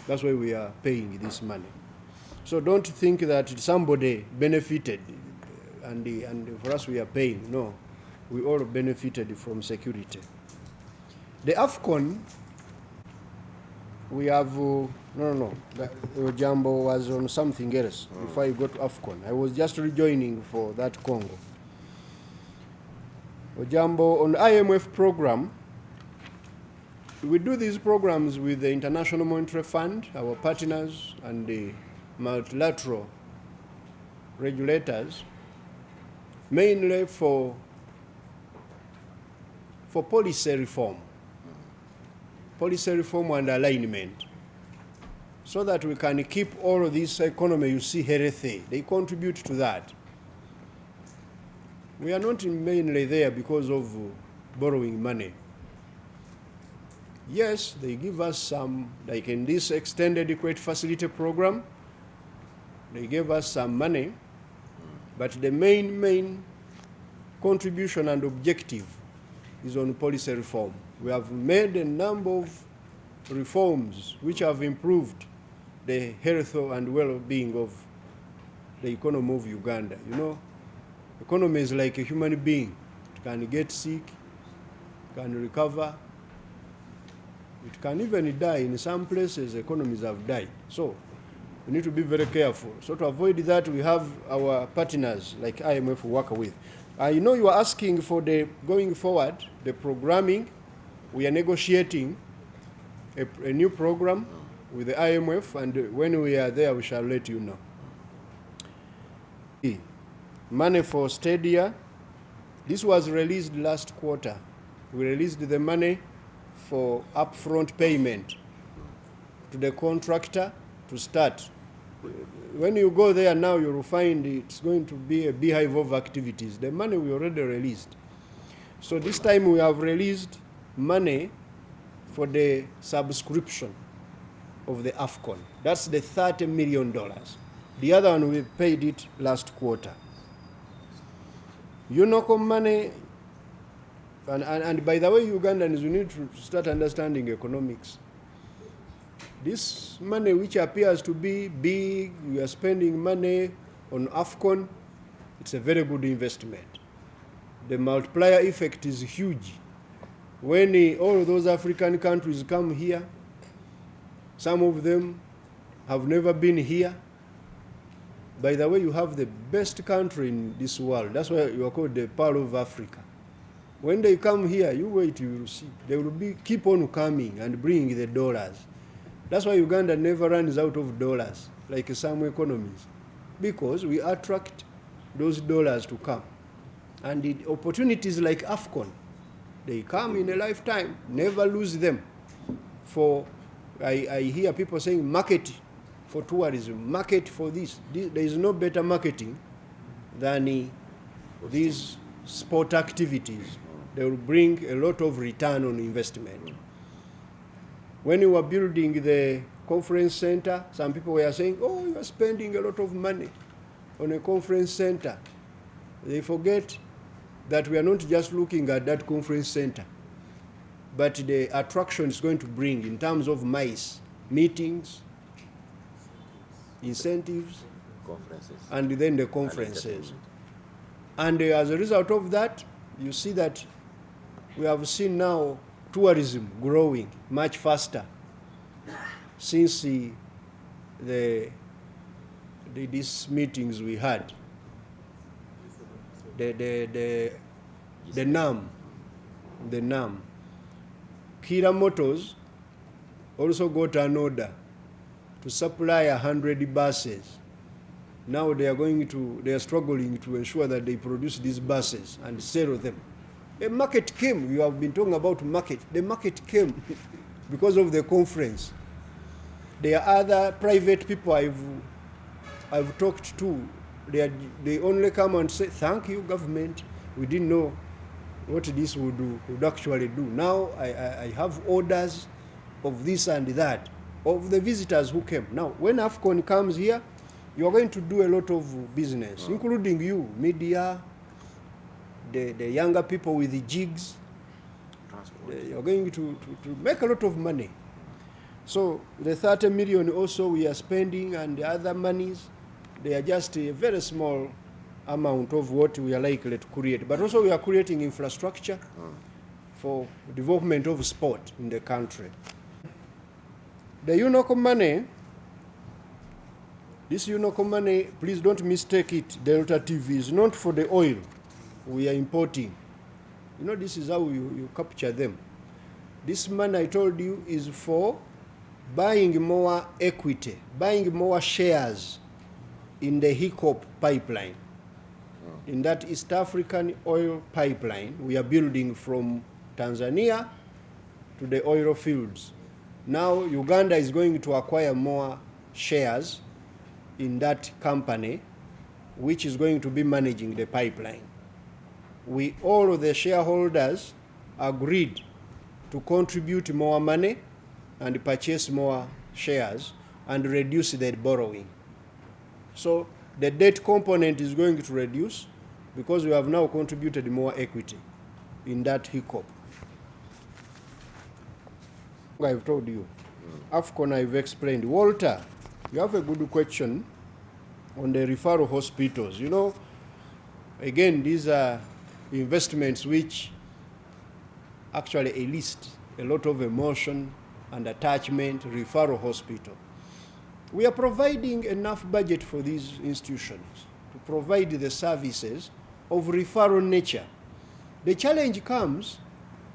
That's why we are paying this money. So don't think that somebody benefited and for us we are paying. No, we all benefited from security. The AFCON, we have, Jambo was on something else before I got to AFCON. I was just rejoining for that Congo. Jambo, on IMF program, we do these programs with the International Monetary Fund, our partners, and the multilateral regulators, mainly for policy reform and alignment, so that we can keep all of this economy you see healthy. They contribute to that. We are not mainly there because of borrowing money. Yes, they give us some, like in this extended credit facility program, they gave us some money, but the main contribution and objective is on policy reform. We have made a number of reforms which have improved the health and well-being of the economy of Uganda. You know, economy is like a human being. It can get sick, it can recover, it can even die. In some places, economies have died. So We need to be very careful. So to avoid that, we have our partners like IMF work with. I know you are asking for the going forward, the programming. We are negotiating a new program with the IMF, and when we are there, we shall let you know. Money for Stadia. This was released last quarter. We released the money for upfront payment to the contractor to start. When you go there now, you will find it's going to be a beehive of activities. The money we already released. So this time we have released money for the subscription of the AFCON. That's the $30 million. The other one, we paid it last quarter. UNOCOM money, and by the way, Ugandans, you need to start understanding economics. This money, which appears to be big, we are spending money on AFCON, it's a very good investment. The multiplier effect is huge. When all those African countries come here, some of them have never been here. By the way, you have the best country in this world. That's why you are called the Pearl of Africa. When they come here, you wait, you will see. They will keep on coming and bringing the dollars. That's why Uganda never runs out of dollars, like some economies, because we attract those dollars to come. And the opportunities like AFCON, they come in a lifetime, never lose them. I hear people saying market for tourism, market for this. There is no better marketing than these sport activities. They will bring a lot of return on investment. When you were building the conference center, some people were saying, oh, you are spending a lot of money on a conference center. They forget that we are not just looking at that conference center, but the attraction is going to bring in terms of MICE, meetings, incentives, Conferences. and then the conferences. And as a result of that, you see that we have seen now tourism growing much faster since these meetings we had. The NAM. Kira Motors also got an order to supply 100 buses. Now they are struggling to ensure that they produce these buses and sell them. A market came. You have been talking about market. The market came because of the conference. There are other private people I've talked to. They only come and say, thank you, government. We didn't know what this would actually do. Now I have orders of this and that, of the visitors who came. Now, when AFCON comes here, you are going to do a lot of business, including you, media, the younger people with the jigs. You are going to make a lot of money. So the 30 million also we are spending, and the other monies, they are just a very small amount of what we are likely to create. But also we are creating infrastructure for development of sport in the country. The UNOCOM money, this UNOCOM money, please don't mistake it, Delta TV, is not for the oil we are importing. You know, this is how you capture them. This money, I told you, is for buying more equity, buying more shares in the HICOP pipeline. In that East African oil pipeline we are building from Tanzania to the oil fields. Now Uganda is going to acquire more shares in that company, which is going to be managing the pipeline. All of the shareholders agreed to contribute more money and purchase more shares and reduce their borrowing. So the debt component is going to reduce because we have now contributed more equity in that HICOP. I've told you. AFCON, I've explained. Walter, you have a good question on the referral hospitals. You know, again, these are investments which actually elicit a lot of emotion and attachment. Referral hospital. We are providing enough budget for these institutions to provide the services of referral nature. The challenge comes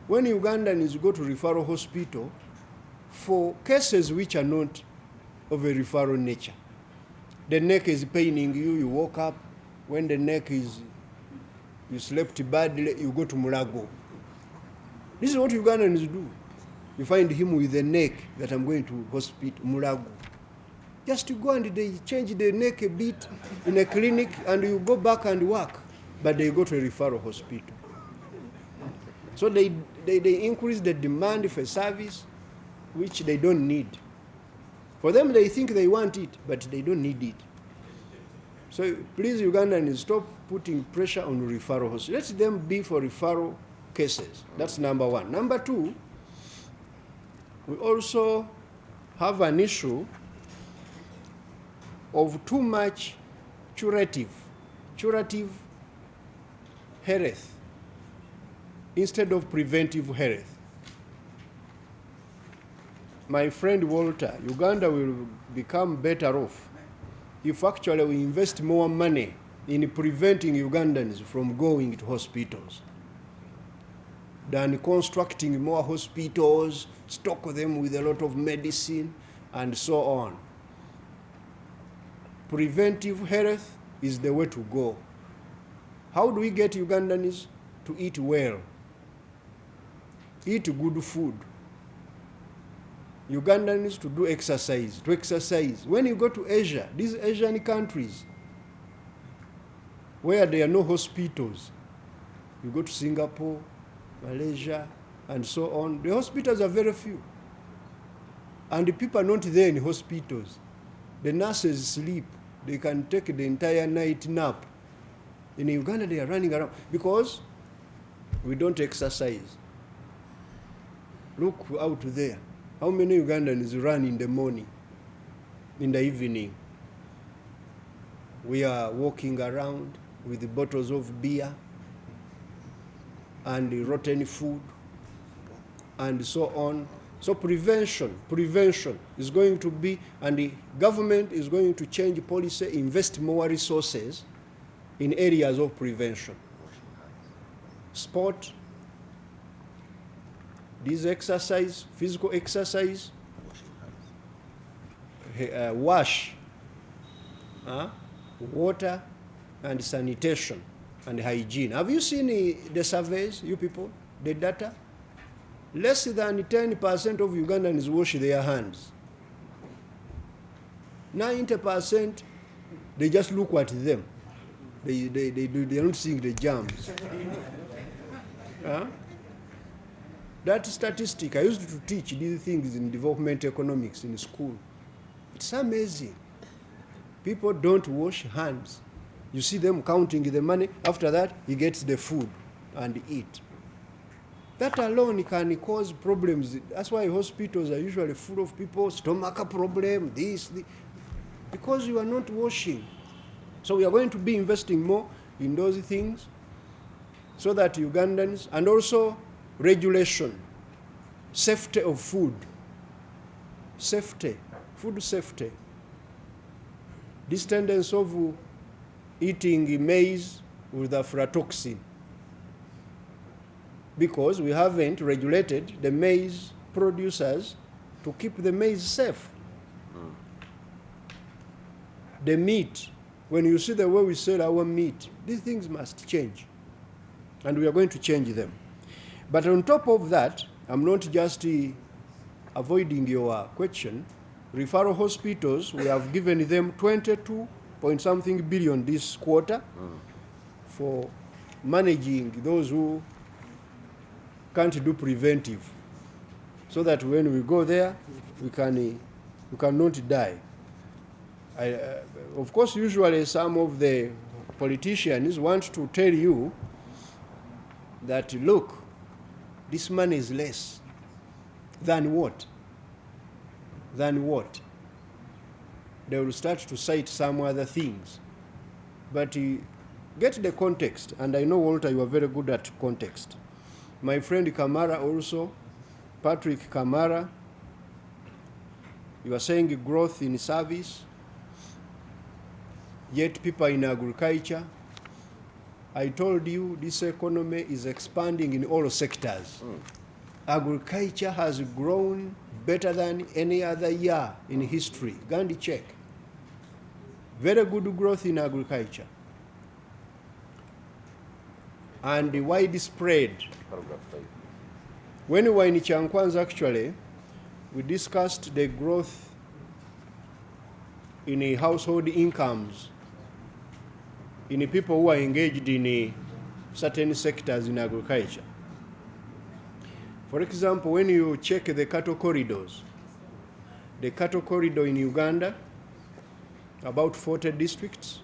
when Ugandans go to referral hospital for cases which are not of a referral nature. The neck is paining you, you woke up. When the neck is, you slept badly, you go to Mulago. This is what Ugandans do. You find him with a neck that I'm going to hospital, Mulago. Just to go and they change the neck a bit in a clinic and you go back and work. But they go to a referral hospital. So they increase the demand for service which they don't need. For them, they think they want it, but they don't need it. So please, Ugandans, stop putting pressure on referral hospitals. Let them be for referral cases. That's number one. Number two, we also have an issue of too much curative health instead of preventive health. My friend Walter, Uganda will become better off if actually we invest more money in preventing Ugandans from going to hospitals than constructing more hospitals, stock them with a lot of medicine, and so on. Preventive health is the way to go. How do we get Ugandans to eat well? Eat good food. Ugandans to do exercise, to exercise. When you go to Asia, these Asian countries, where there are no hospitals, you go to Singapore, Malaysia, and so on, the hospitals are very few. And the people are not there in hospitals. The nurses sleep. They can take the entire night nap. In Uganda, they are running around because we don't exercise. Look out there. How many Ugandans run in the morning, in the evening? We are walking around with bottles of beer and rotten food and so on. So prevention is going to be, and the government is going to change policy, invest more resources in areas of prevention. Sport, this exercise, physical exercise, wash, water, and sanitation, and hygiene. Have you seen the surveys, you people, the data? Less than 10% of Ugandans wash their hands. 90%, they just look at them. They don't see the germs. That statistic, I used to teach these things in development economics in school. It's amazing. People don't wash hands. You see them counting the money. After that, he gets the food and eat. That alone can cause problems. That's why hospitals are usually full of people, stomach problem, this, because you are not washing. So we are going to be investing more in those things so that Ugandans, and also regulation, safety of food, food safety. This tendency of eating maize with aflatoxin, because we haven't regulated the maize producers to keep the maize safe. The meat, when you see the way we sell our meat, these things must change. And we are going to change them. But on top of that, I'm not just avoiding your question. Referral hospitals, we have given them 22-point-something billion this quarter for managing those who can't do preventive, so that when we go there, we cannot die. Of course, usually some of the politicians want to tell you that, look, this money is less. Than what? Than what? They will start to cite some other things. But get the context, and I know, Walter, you are very good at context. My friend Kamara also, Patrick Kamara, You are saying growth in service, yet people in agriculture. I told you this economy is expanding in all sectors. Agriculture has grown better than any other year in history. Gandhi check. Very good growth in agriculture. And widespread. Paragraph 5. When we were in Chankwanza, actually, we discussed the growth in household incomes in people who are engaged in certain sectors in agriculture. For example, when you check the cattle corridors, the cattle corridor in Uganda, about 40 districts,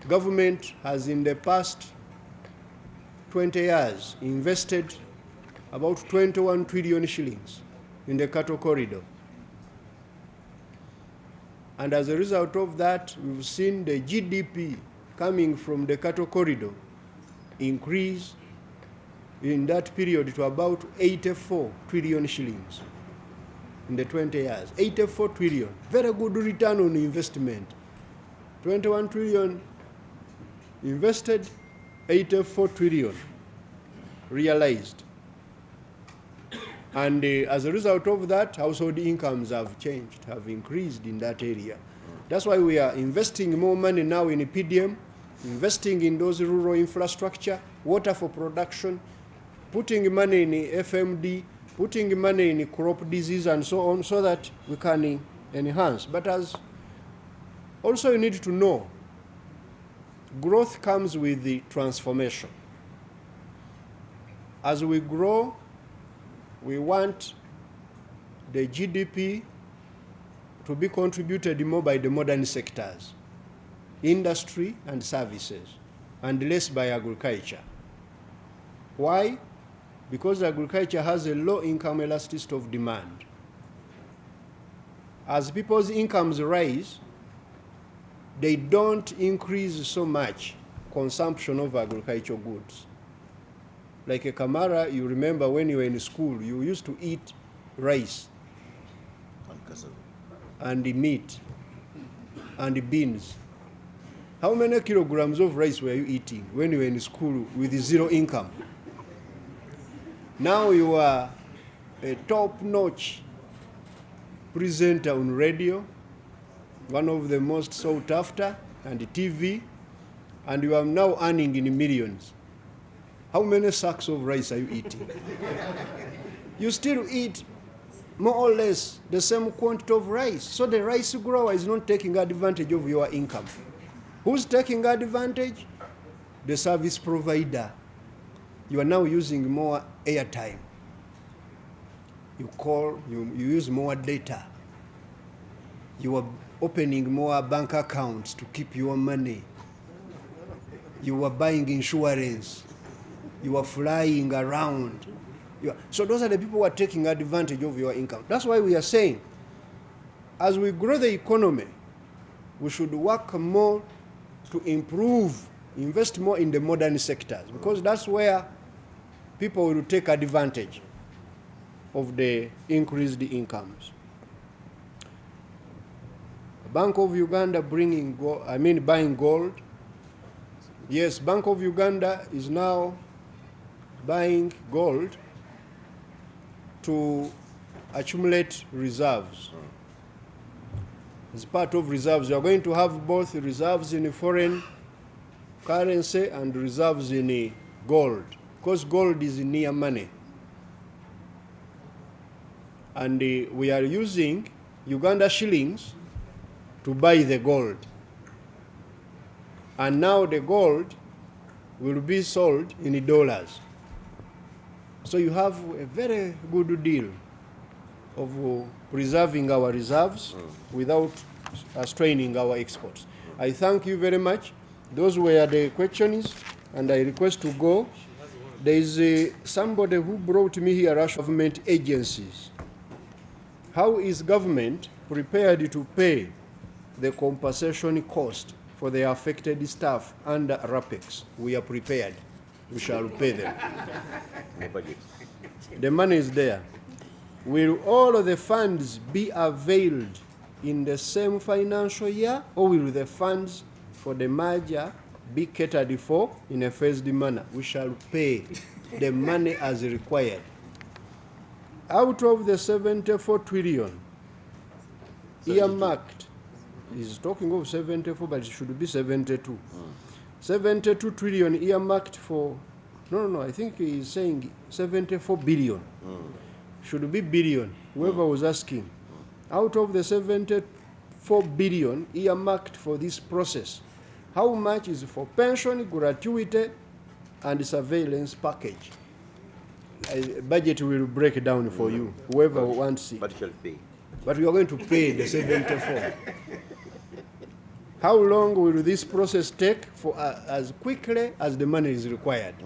government has in the past 20 years invested about 21 trillion shillings in the cattle corridor. And as a result of that, we've seen the GDP coming from the cattle corridor increase in that period to about 84 trillion shillings in the 20 years. 84 trillion, very good return on investment. 21 trillion invested, 84 trillion realized. And as a result of that, household incomes have changed, have increased in that area. That's why we are investing more money now in PDM, investing in those rural infrastructure, water for production, putting money in FMD, putting money in crop disease and so on, so that we can enhance. But as also you need to know, growth comes with the transformation. As we grow, we want the GDP to be contributed more by the modern sectors, industry and services, and less by agriculture. Why? Because agriculture has a low income elasticity of demand. As people's incomes rise, they don't increase so much consumption of agricultural goods. Like a Kamara, you remember when you were in school, you used to eat rice and the meat and the beans. How many kilograms of rice were you eating when you were in school with zero income? Now you are a top-notch presenter on radio, one of the most sought after, and TV, and you are now earning in millions. How many sacks of rice are you eating? You still eat more or less the same quantity of rice. So the rice grower is not taking advantage of your income. Who's taking advantage? The service provider. You are now using more airtime. You call, you use more data. You are opening more bank accounts to keep your money. You are buying insurance. You are flying around. So those are the people who are taking advantage of your income. That's why we are saying, as we grow the economy, we should work more to improve, invest more in the modern sectors, because that's where people will take advantage of the increased incomes. Bank of Uganda buying gold. Yes, Bank of Uganda is now buying gold to accumulate reserves. As part of reserves, you are going to have both reserves in foreign currency and reserves in gold, because gold is near money. And we are using Uganda shillings to buy the gold. And now the gold will be sold in dollars. So you have a very good deal of preserving our reserves without straining our exports. I thank you very much. Those were the questions, and I request to go. There is somebody who brought me here, government agencies. How is government prepared to pay the compensation cost for the affected staff under RAPEX? We are prepared. We shall pay them. The money is there. will all of the funds be availed in the same financial year, or will the funds for the merger be catered for in a phased manner? We shall pay the money as required. Out of the 74 trillion earmarked, he's talking of 74, but it should be 72. 72 trillion earmarked for, no, I think he's saying 74 billion. Should be billion, whoever was asking. Out of the 74 billion earmarked for this process, how much is for pension, gratuity, and surveillance package? Budget will break down for you, whoever wants it. But shall pay. But we are going to pay the 74. How long will this process take? For as quickly as the money is required.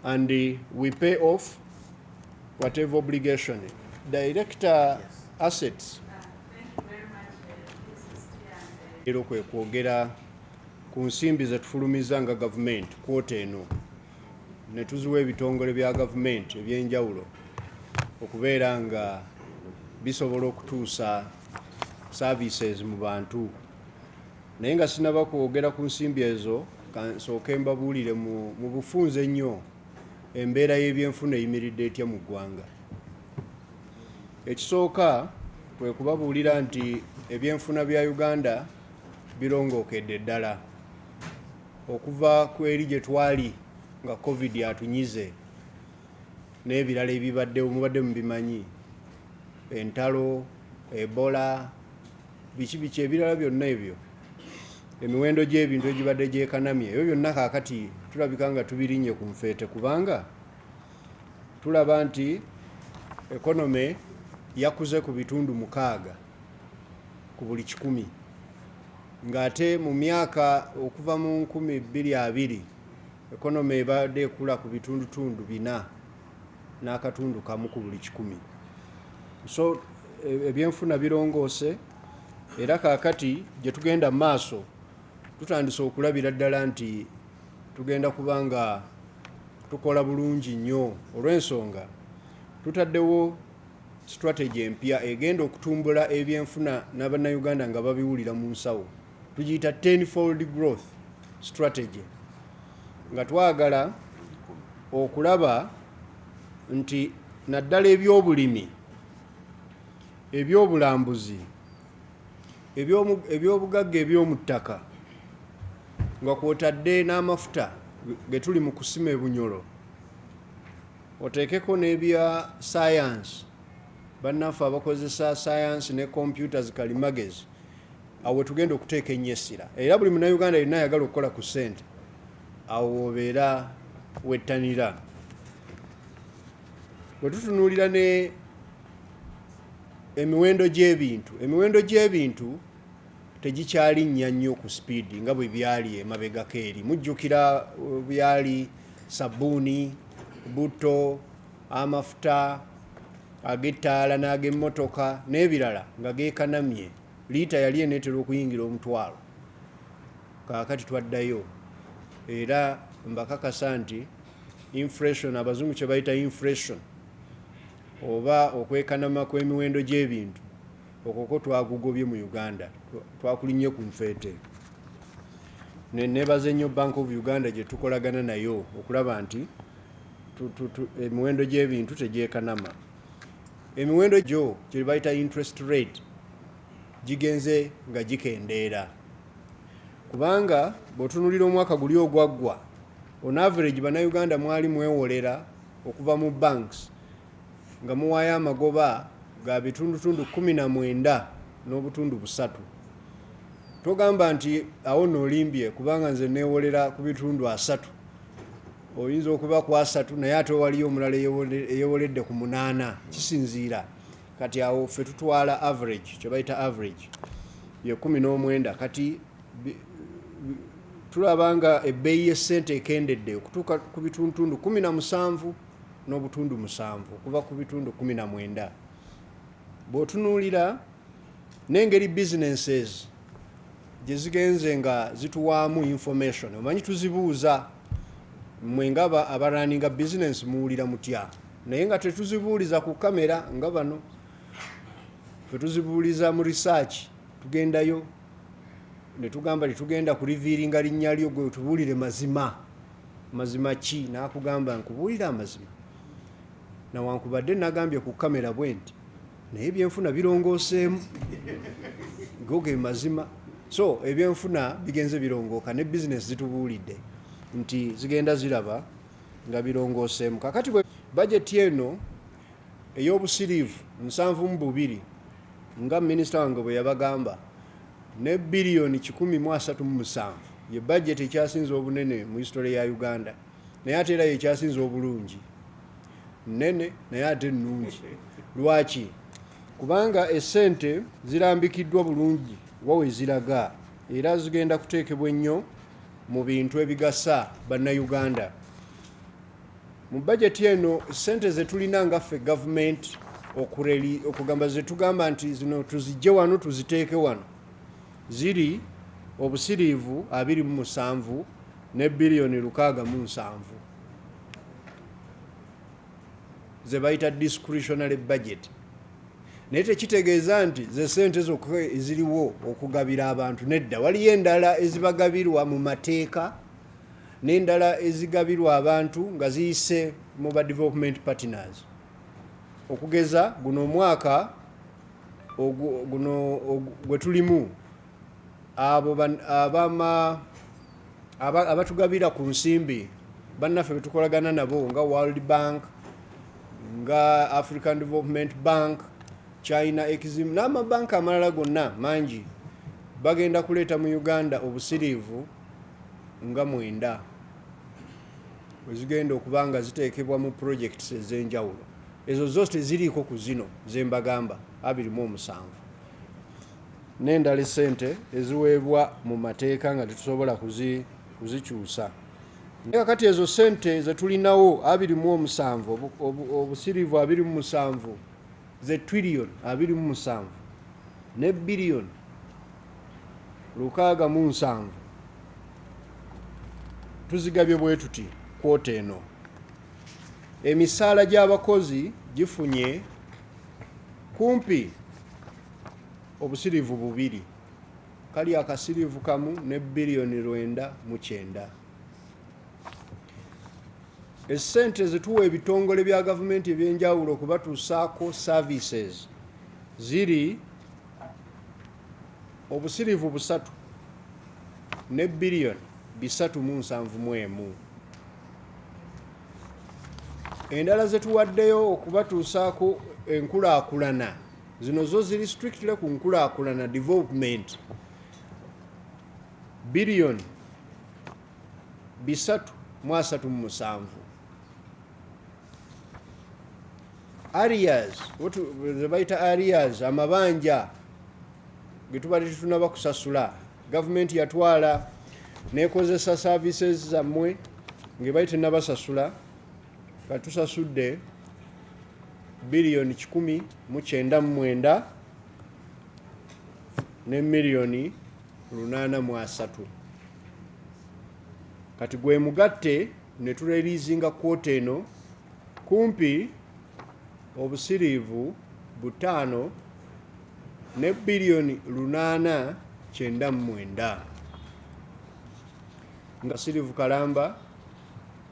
And we pay off whatever obligation. Director assets. Thank you very much. Kwe kwogera ku nsimbi ze tufulumiza nga gavumenti kwota eno ne tuziwa ebitongole bya gavumenti ebyenjawulo okubeera nga bisobola okutuusa services mu bantu. Naye nga sinaba kwogera ku nsimbi ezo, nsooke mbabuulire mu bufunze ennyo embeera y'ebyenfuna eyimiridde etya mu ggwanga. Ekisooka kwe kubabuulira nti ebyenfuna bya Uganda birongookedde ddala okuva ku eri gye twali nga COVID atunyize n'ebirala ebibaddewo mubadde mubimanyi, entalo, Ebola, biki ebirala byonna ebyo, emiwendo gy'ebintu egibadde gyekanamye, ebyo byonna kaakati tulabika nga tubirinnye ku nfeete, kubanga tulaba nti ekonome yakuze ku bitundu 6 ku buli 100, ng'ate mu myaka okuva mu 2020 ekonome ebadde ekula ku bitundu 4 n'akatundu kamu ku buli 100. So ebyenfuna birongoose, era kaakati gye tugenda mu maaso tutandise okulabira ddala nti tugenda kubanga tukola bulungi nnyo, olw'ensonga tutaddewo strategy empya egenda okutumbula ebyenfuna n'abannayuganda nga babiwulira mu nsawo. Tugiyita 10-fold growth strategy, nga twagala okulaba nti naddala ebyobulimi, ebyobulambuzi, ebyobugagga eby'omu ttaka, nga kwotadde n'amafuta ge tuli mu kusima ebunyolo, oteekeko n'ebya science, bannaffe abakozesa science ne computers kalimagezi, awo tugenda okuteeka ennyo essira. Era buli munnayuganda yenna ayagala okukola ku ssente, awo obeera wettanira. Bwe tutunuulira ne emiwendo gy'ebintu tegikyalinnya nnyo ku speedi nga bwe byali emabegako eri. Mujjukira byali sabbuuni, butto, amafuta ag'ettaala n'ag'emmotoka n'ebirala nga geekanamye, liita yali eneetera okuyingira 1,000. Kaakati twaddayo, era mbakakasa nti inflation, abazungu kye bayita inflation, oba okwekanama kw'emiwendo gy'ebintu, okwo twagugobye mu Uganda, twakulinnye ku nfeete. Nebaza ennyo Bank of Uganda gye tukolagana nayo okulaba nti emiwendo gy'ebintu tegyekanama. Emiwendo gyo gye bayita interest rate gigenze nga gikendeera, kubanga bw'otunulira omwaka guli ogwaggwa, on average bannayuganda mwali mwewolera okuva mu banks nga muwaayo amagoba ga bitundutundu 19 n'obutundu 3. Togamba nti awo n'olimbye kubanga nze neewolera ku bitundu 3, oyinza okuba ku 3 naye ate waliyo omulala eyewoledde ku 8, kisinziira. Kati awo ffe tutwala average, kye bayita average ye 19. Kati tulaba nga ebbeeyi y'essente ekendedde okutuuka ku bitundutundu 17 n'obutundu 7 okuva ku bitundu 19. Bw'otunuulira n'engeri businesses gye zigenze nga zituwaamu information, omanyi tuzibuuza, mwe nga abaraninga business muwulira mutya, naye nga tetuzibuuliza ku kamera nga bano fe tuzibuuliza mu research. Tugendayo ne tugamba tugenda ku revealinga linnya lyo gwe tubuulire mazima ki, n'akugamba nkubuulira amazima nawankubadde nagambye ku kamera bwe nti naye ebyenfuna birongooseemu goge mazima. So ebyenfuna bigenze birongooka ne business zitubuulidde nti zigenda ziraba nga birongooseemu. Kakati budget eno ey'obusiriivu 7.2 nga minisita wange bwe yabagamba ne biliyoni 137 ye budget ekyasinze obunene mu history ya Uganda, naye ate era yekyasinze obulungi nene naye ate nnungi. Lwaki? Kubanga essente zirambikiddwa bulungi wawe ziraga era zigenda kuteekebwa ennyo mu bintu ebigasa bannayuganda. Mu budget eno ssente ze tulina nga ffe government okugamba ze tugamba nti zino tuzijje wano tuziteeke wano ziri obusiriivu 27 ne biliyoni 67 ze bayita discretionary budget. Naye tekitegeeza nti ze ssente zokka eziriwo okugabira abantu, nedda. Waliyo endala ezibagabirwa mu mateeka n'endala ezigabirwa abantu nga ziyise mu ba development partners. Okugeza guno omwaka gwe tulimu abo abatugabira ku nsimbi bannaffe betukolagana nabo nga World Bank, nga African Development Bank, China Exim n'amabanka amalala gonna mangi bagenda kuleeta mu Uganda obusiriivu nga 9 wezigenda okuba nga ziteekebwa mu projects ez'enjawulo. Ezo zose ziriiko ku zino zembagamba 27 n'endala ssente eziweebwa mu mateeka nga tetusobola kuzikyusa. Naye kakati ezo ssente ze tulinawo 27 obusiriivu 27 ze trillion 27 ne billion 67 tuzigabye bwe tuti kwota eno. Emisaala gy'abakozi gifunye kumpi obusiriivu 2 kali akasiriivu kamu ne biliyoni 909. Essente zituwa ebitongole bya gavumenti ebyenjawulo kubatuusaako services ziri obusiriivu 3 ne biliyoni 371. Endala zetuwaddeyo okubatuusaako enkulaakulana zino zo ziri strictly ku nkulaakulana development biliyoni 337. Areas ze bayita areas amabanja ge tubadde tetunaba kusasula gavumenti yatwala nekozesa services zammwe nge bayite nabasasula katusasudde biliyoni 199 ne miliyoni 803. Kati gwe mugatte ne turelizinga kwota eno kumpi obusiriivu 5 ne biliyoni 899 nga siriivu kalamba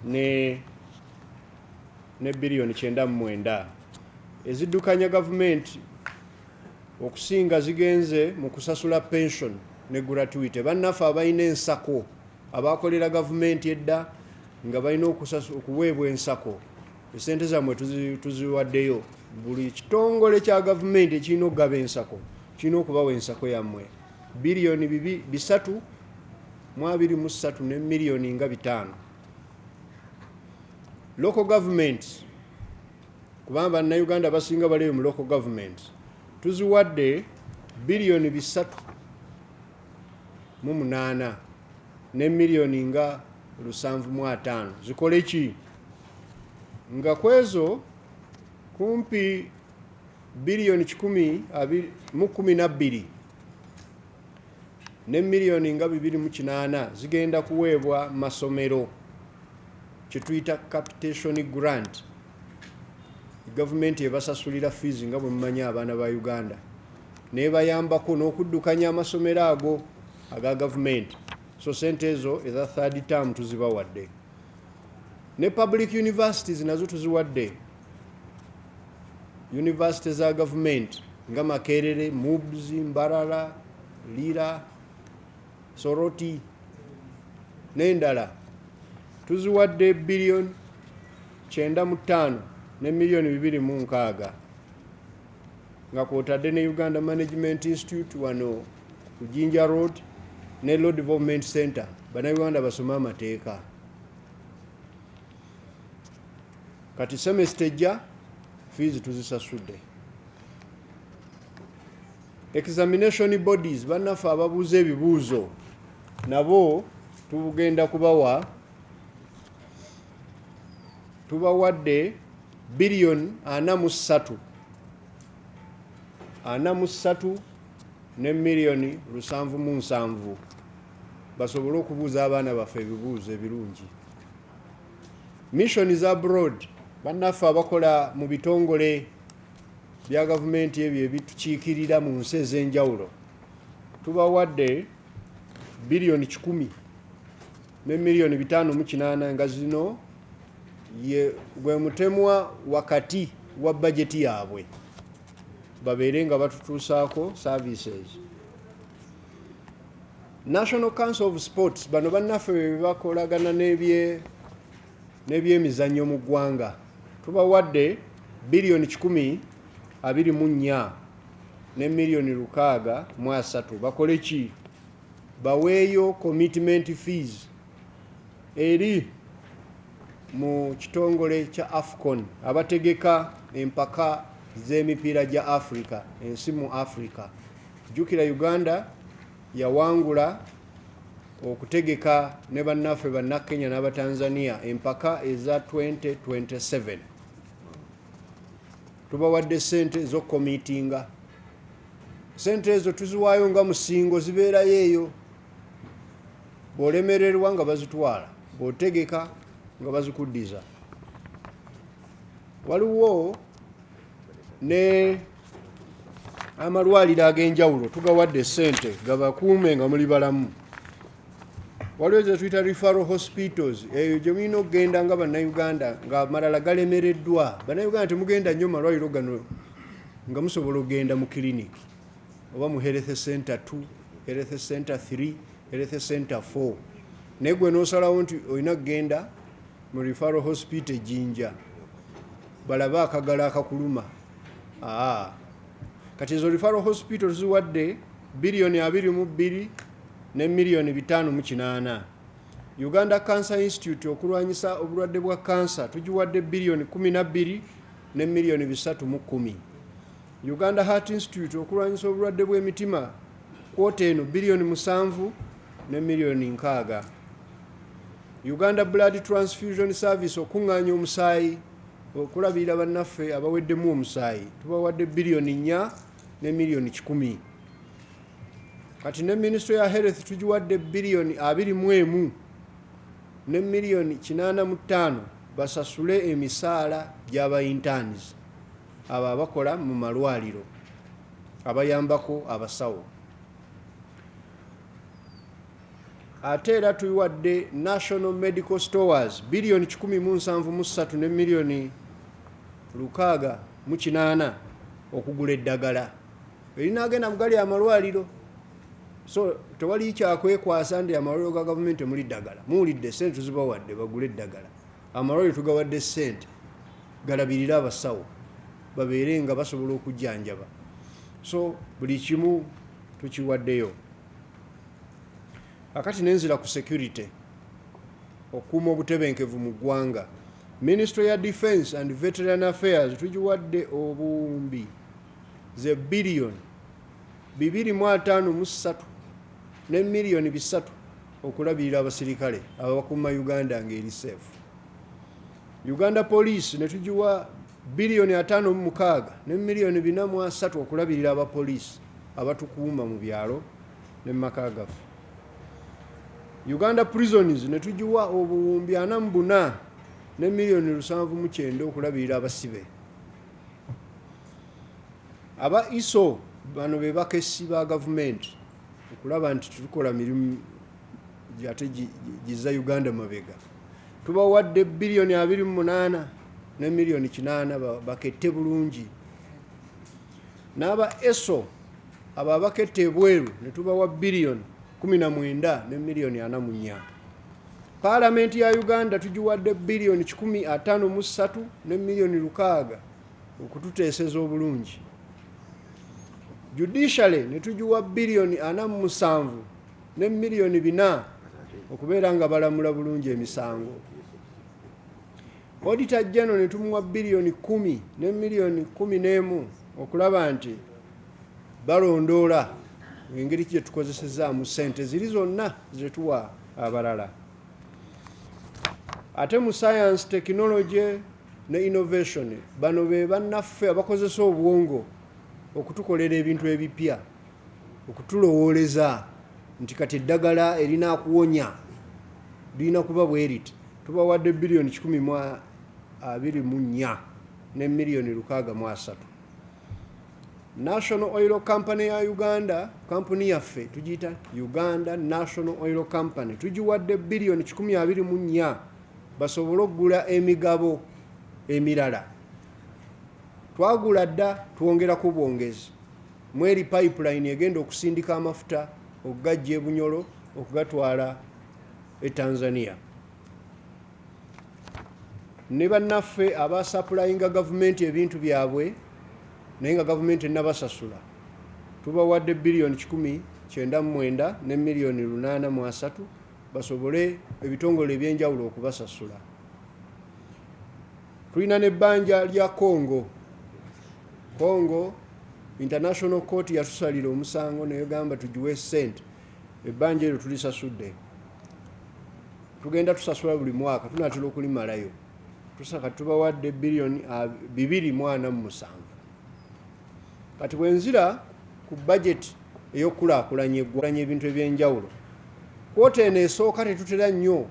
ne biliyoni 99 eziddukanya gavumenti okusinga zigenze mu kusasula pension ne gratuity. Bannaffe abalina ensako abakolera gavumenti edda nga balina okuweebwa ensako, esente zammwe tuziwaddeyo. Buli kitongole kya gavumenti ekirina okugaba ensako kirina okubawa ensako yammwe biliyoni 323 ne miliyoni nga 5. Local government kubanga bannayuganda basinga baleyo mu local government tuziwadde biliyoni 308 ne miliyoni nga 705. Zikole ki? Nga kwezo kumpi biliyoni 1012 ne miliyoni nga 208 zigenda kuweebwa masomero, kyetuyita capitation grant gavumenti ebasasulira fees nga bwe mumanyi abaana ba Uganda nebayambako n'okuddukanya amasomero ago aga gavumenti. So sente ezo eza third term tuzibawadde. Ne public universities nazo tuziwadde. Universities za gavumenti nga Makerere, Mubzi, Mbarara, Lira, Soroti n'endala tuziwadde billion 95 ne million 2.6 nga kwotadde ne Uganda Management Institute wano ku Jinja Road ne Road Development Center bannayuganda basoma amateeka. Kati semester ejja fees tuzisasudde. Examination bodies bannaffe ababuuza ebibuuzo nabo tugenda kubawa tubawadde billion 43 ne million 707 basobole okubuuza abaana baffe ebibuuzo ebirungi. Missions abroad bannaffe abakola mu bitongole bya gavumenti ebyo ebitukiikirira mu nsi ez'enjawulo tubawadde billion 10 ne million 508 nga zino gwe mutemwa wakati wa bajeti yaabwe babeere nga batutuusaako services. National Council of Sports bano bannaffe bebakolagana n'ebyemizannyo mu ggwanga tubawadde billion 24 ne million 603 bakole ki baweeyo commitment fees eri mu kitongole kya AFCON abategeka empaka z'emipiira gya Africa ensi mu Africa. Jukira Uganda yawangula okutegeka ne bannaffe bannakenya n'abatanzania empaka eza 2027. Tubawadde sente z'okomitinga. Sente ezo tuziwaayo nga musingo zibeerayo eyo. Bw'olemererwa nga bazitwala, bw'otegeka nga bazikuddiza. Waliwo ne amalwaliro ag'enjawulo tugawadde sente gabakuume nga muli balamu. Waliwo ze tuyita referral hospitals eyo gye mulina okugenda nga bannayuganda nga amalala galemereddwa. Bannayuganda temugenda nnyo malwaliro gano nga musobola okugenda mu kiriniki oba mu health center 2, health center 3, health center 4. Naye gwe n'osalawo nti olina kugenda mu referral hospital Jinja balaba akagala akakuluma. Kati ezo referral hospital ziwadde billion 22 ne million 508. Uganda Cancer Institute okulwanyisa obulwadde bwa cancer tugiwadde billion 12 ne million 310. Uganda Heart Institute okulwanyisa obulwadde bw'emitima kwota eno billion 7 ne million 6. Uganda Blood Transfusion Service okuŋŋaanya omusaayi okulabirira bannaffe abaweddemu omusaayi tubawadde billion 4 ne million 10. Kati ne Ministry ya Health tugiwadde billion 21 ne million 85 basasule emisaala gy'aba interns abo abakola mu malwaliro abayambako abasawo. Ate era tuwadde National Medical Stores billion 173 ne million 608 okugula eddagala erinagenda mugali amalwaliro. So tewali kyakwekwasa ndi amalwaliro ga gavumenti muli ddagala. Muwulidde sente tuzibawadde bagule eddagala. Amalwaliro tugawadde sente galabirira abasawo babeere nga basobola okujjanjaba. So buli kimu tukiwaddeyo. Akati nenzira ku security okuuma obutebenkevu mu ggwanga. Ministry ya Defense and Veteran Affairs tugiwadde obuwumbi ze billion 253 ne million 300 okulabirira abasirikale abakuuma Uganda ng'eri safe. Uganda Police ne tugiwa billion 56 ne million 403 okulabirira abapoliisi abatukuuma mu byalo ne maka gaffe. Uganda Prisons ne tugiwa obuwumbi 44 ne million 709 okulabirira abasibe aba ISO bano be bakessi ba gavumenti okulaba nti tukola mirimu ate giza Uganda mabega. Tubawadde bilioni 28 ne milioni 8 bakette bulungi. N'aba ESO aba bakette ebweru ne tubawa bilioni 19 ne milioni 44. Parliamenti ya Uganda tugiwadde bilioni 153 ne milioni 6 okututeeseza obulungi. Judiciary ne tugiwa bilioni 47 ne milioni 4 okubeera nga balamula bulungi emisango. Auditor General ne tumuwa bilioni 10 ne milioni 11 okulaba nti balondoola engeri gye tukozesezaamu ssente ziri zonna ze tuwa abalala. Ate mu science, technology ne innovation bano be bannaffe abakozesa obwongo okutukolera ebintu ebipya, okutulowooleza nti kati eddagala erina kuwonya lirina kuba bwe riti. Tubawadde bilioni 124 ne milioni 63. National Oil Company ya Uganda, kampuni yaffe tugiyita Uganda National Oil Company, tugiwadde bilioni 24 basobole okugula emigabo emirala. Twagula dda twongerako bwongezi. Mweri pipeline egenda okusindika amafuta okugajja e Bunyoro okugatwala e Tanzania. Ne bannaffe abasupplyinga gavumenti ebintu byabwe naye nga gavumenti ennabasasula tubawadde bilioni 199 ne milioni 83 basobole ebitongole ebyenjawulo okubasasula. Tulina n'ebbanja lya Congo International Court yatusalira omusango n'egamba tugiwe ssente. Ebbanja eryo tulisasudde. Tugenda tusasula buli mwaka tunatera okulimalayo. Tusaka tubawadde bilioni 247. Kati bwenzira ku budget ey'okulaakulanya ebintu ebyenjawulo, kwota eno esooka tetutera nnyo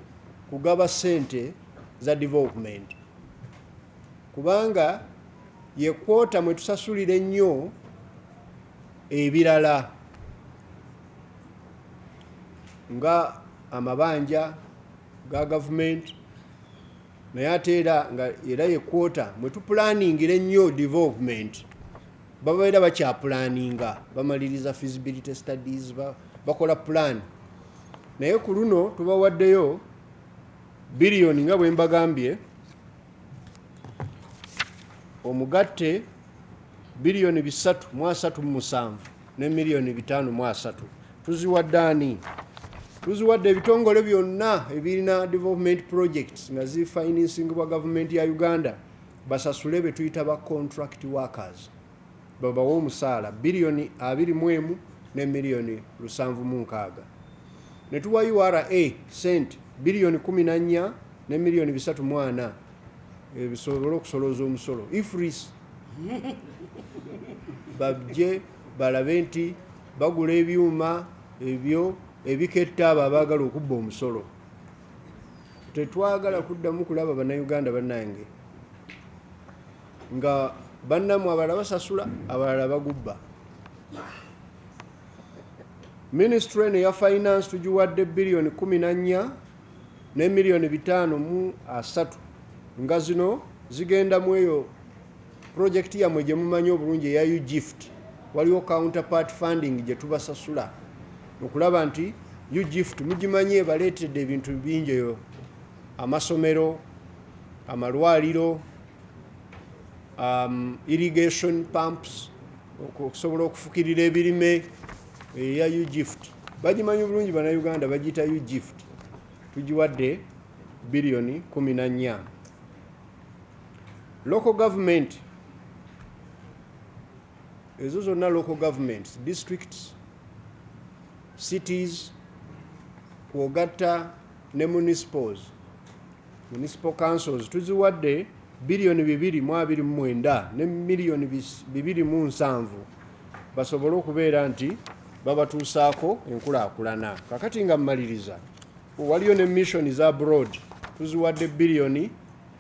kugaba ssente za development kubanga ye kwota mwe tusasulira ennyo ebirala nga amabanja ga gavumenti, naye ate era ye kwota mwe tupulaningira ennyo development. Babaera bakyapulaninga bamaliriza feasibility studies bakola plan. Naye ku luno tubawaddeyo bilioni nga bwe mbagambye omugatte bilioni 337 ne milioni 503. Tuziwadde ani? Tuziwadde ebitongole byonna ebirina development projects nga zifinancingibwa gavumenti ya Uganda basasule be tuyita ba contract workers. Babawa omusaala bilioni 21 ne milioni 76. Ne tuwa URA sente bilioni 14 ne milioni 340 ebisobole okusolooza omusolo. IFRIS babje balabe nti bagula ebyuma ebyo ebiketta abo abaagala okubba omusolo. Tetwagala kuddamu kulaba bannayuganda bannange nga bannamu abalala basasula abalala bagubba. Ministry ya Finance tugiwadde bilioni 14 ne milioni 503 nga zino zigenda mu eyo project yamwe gye mumanyi obulungi eya UGIFT. Waliwo counterpart funding gye tubasasula okulaba nti UGIFT mugimanye baleetedde ebintu bingi eyo, amasomero, amalwaliro, irrigation pumps okusobola okufukirira ebirime eya UGIFT. Bagimanyi bulungi bannayuganda bagiyita UGIFT. Tugiwadde bilioni 14. Local government, ezo zonna local governments, districts, cities, kwogatta ne municipal councils tuziwadde bilioni 229 ne milioni 207 basobole okubeera nti babatuusaako enkulaakulana. Kakati nga mmaliriza, waliyo ne mission za abroad tuziwadde bilioni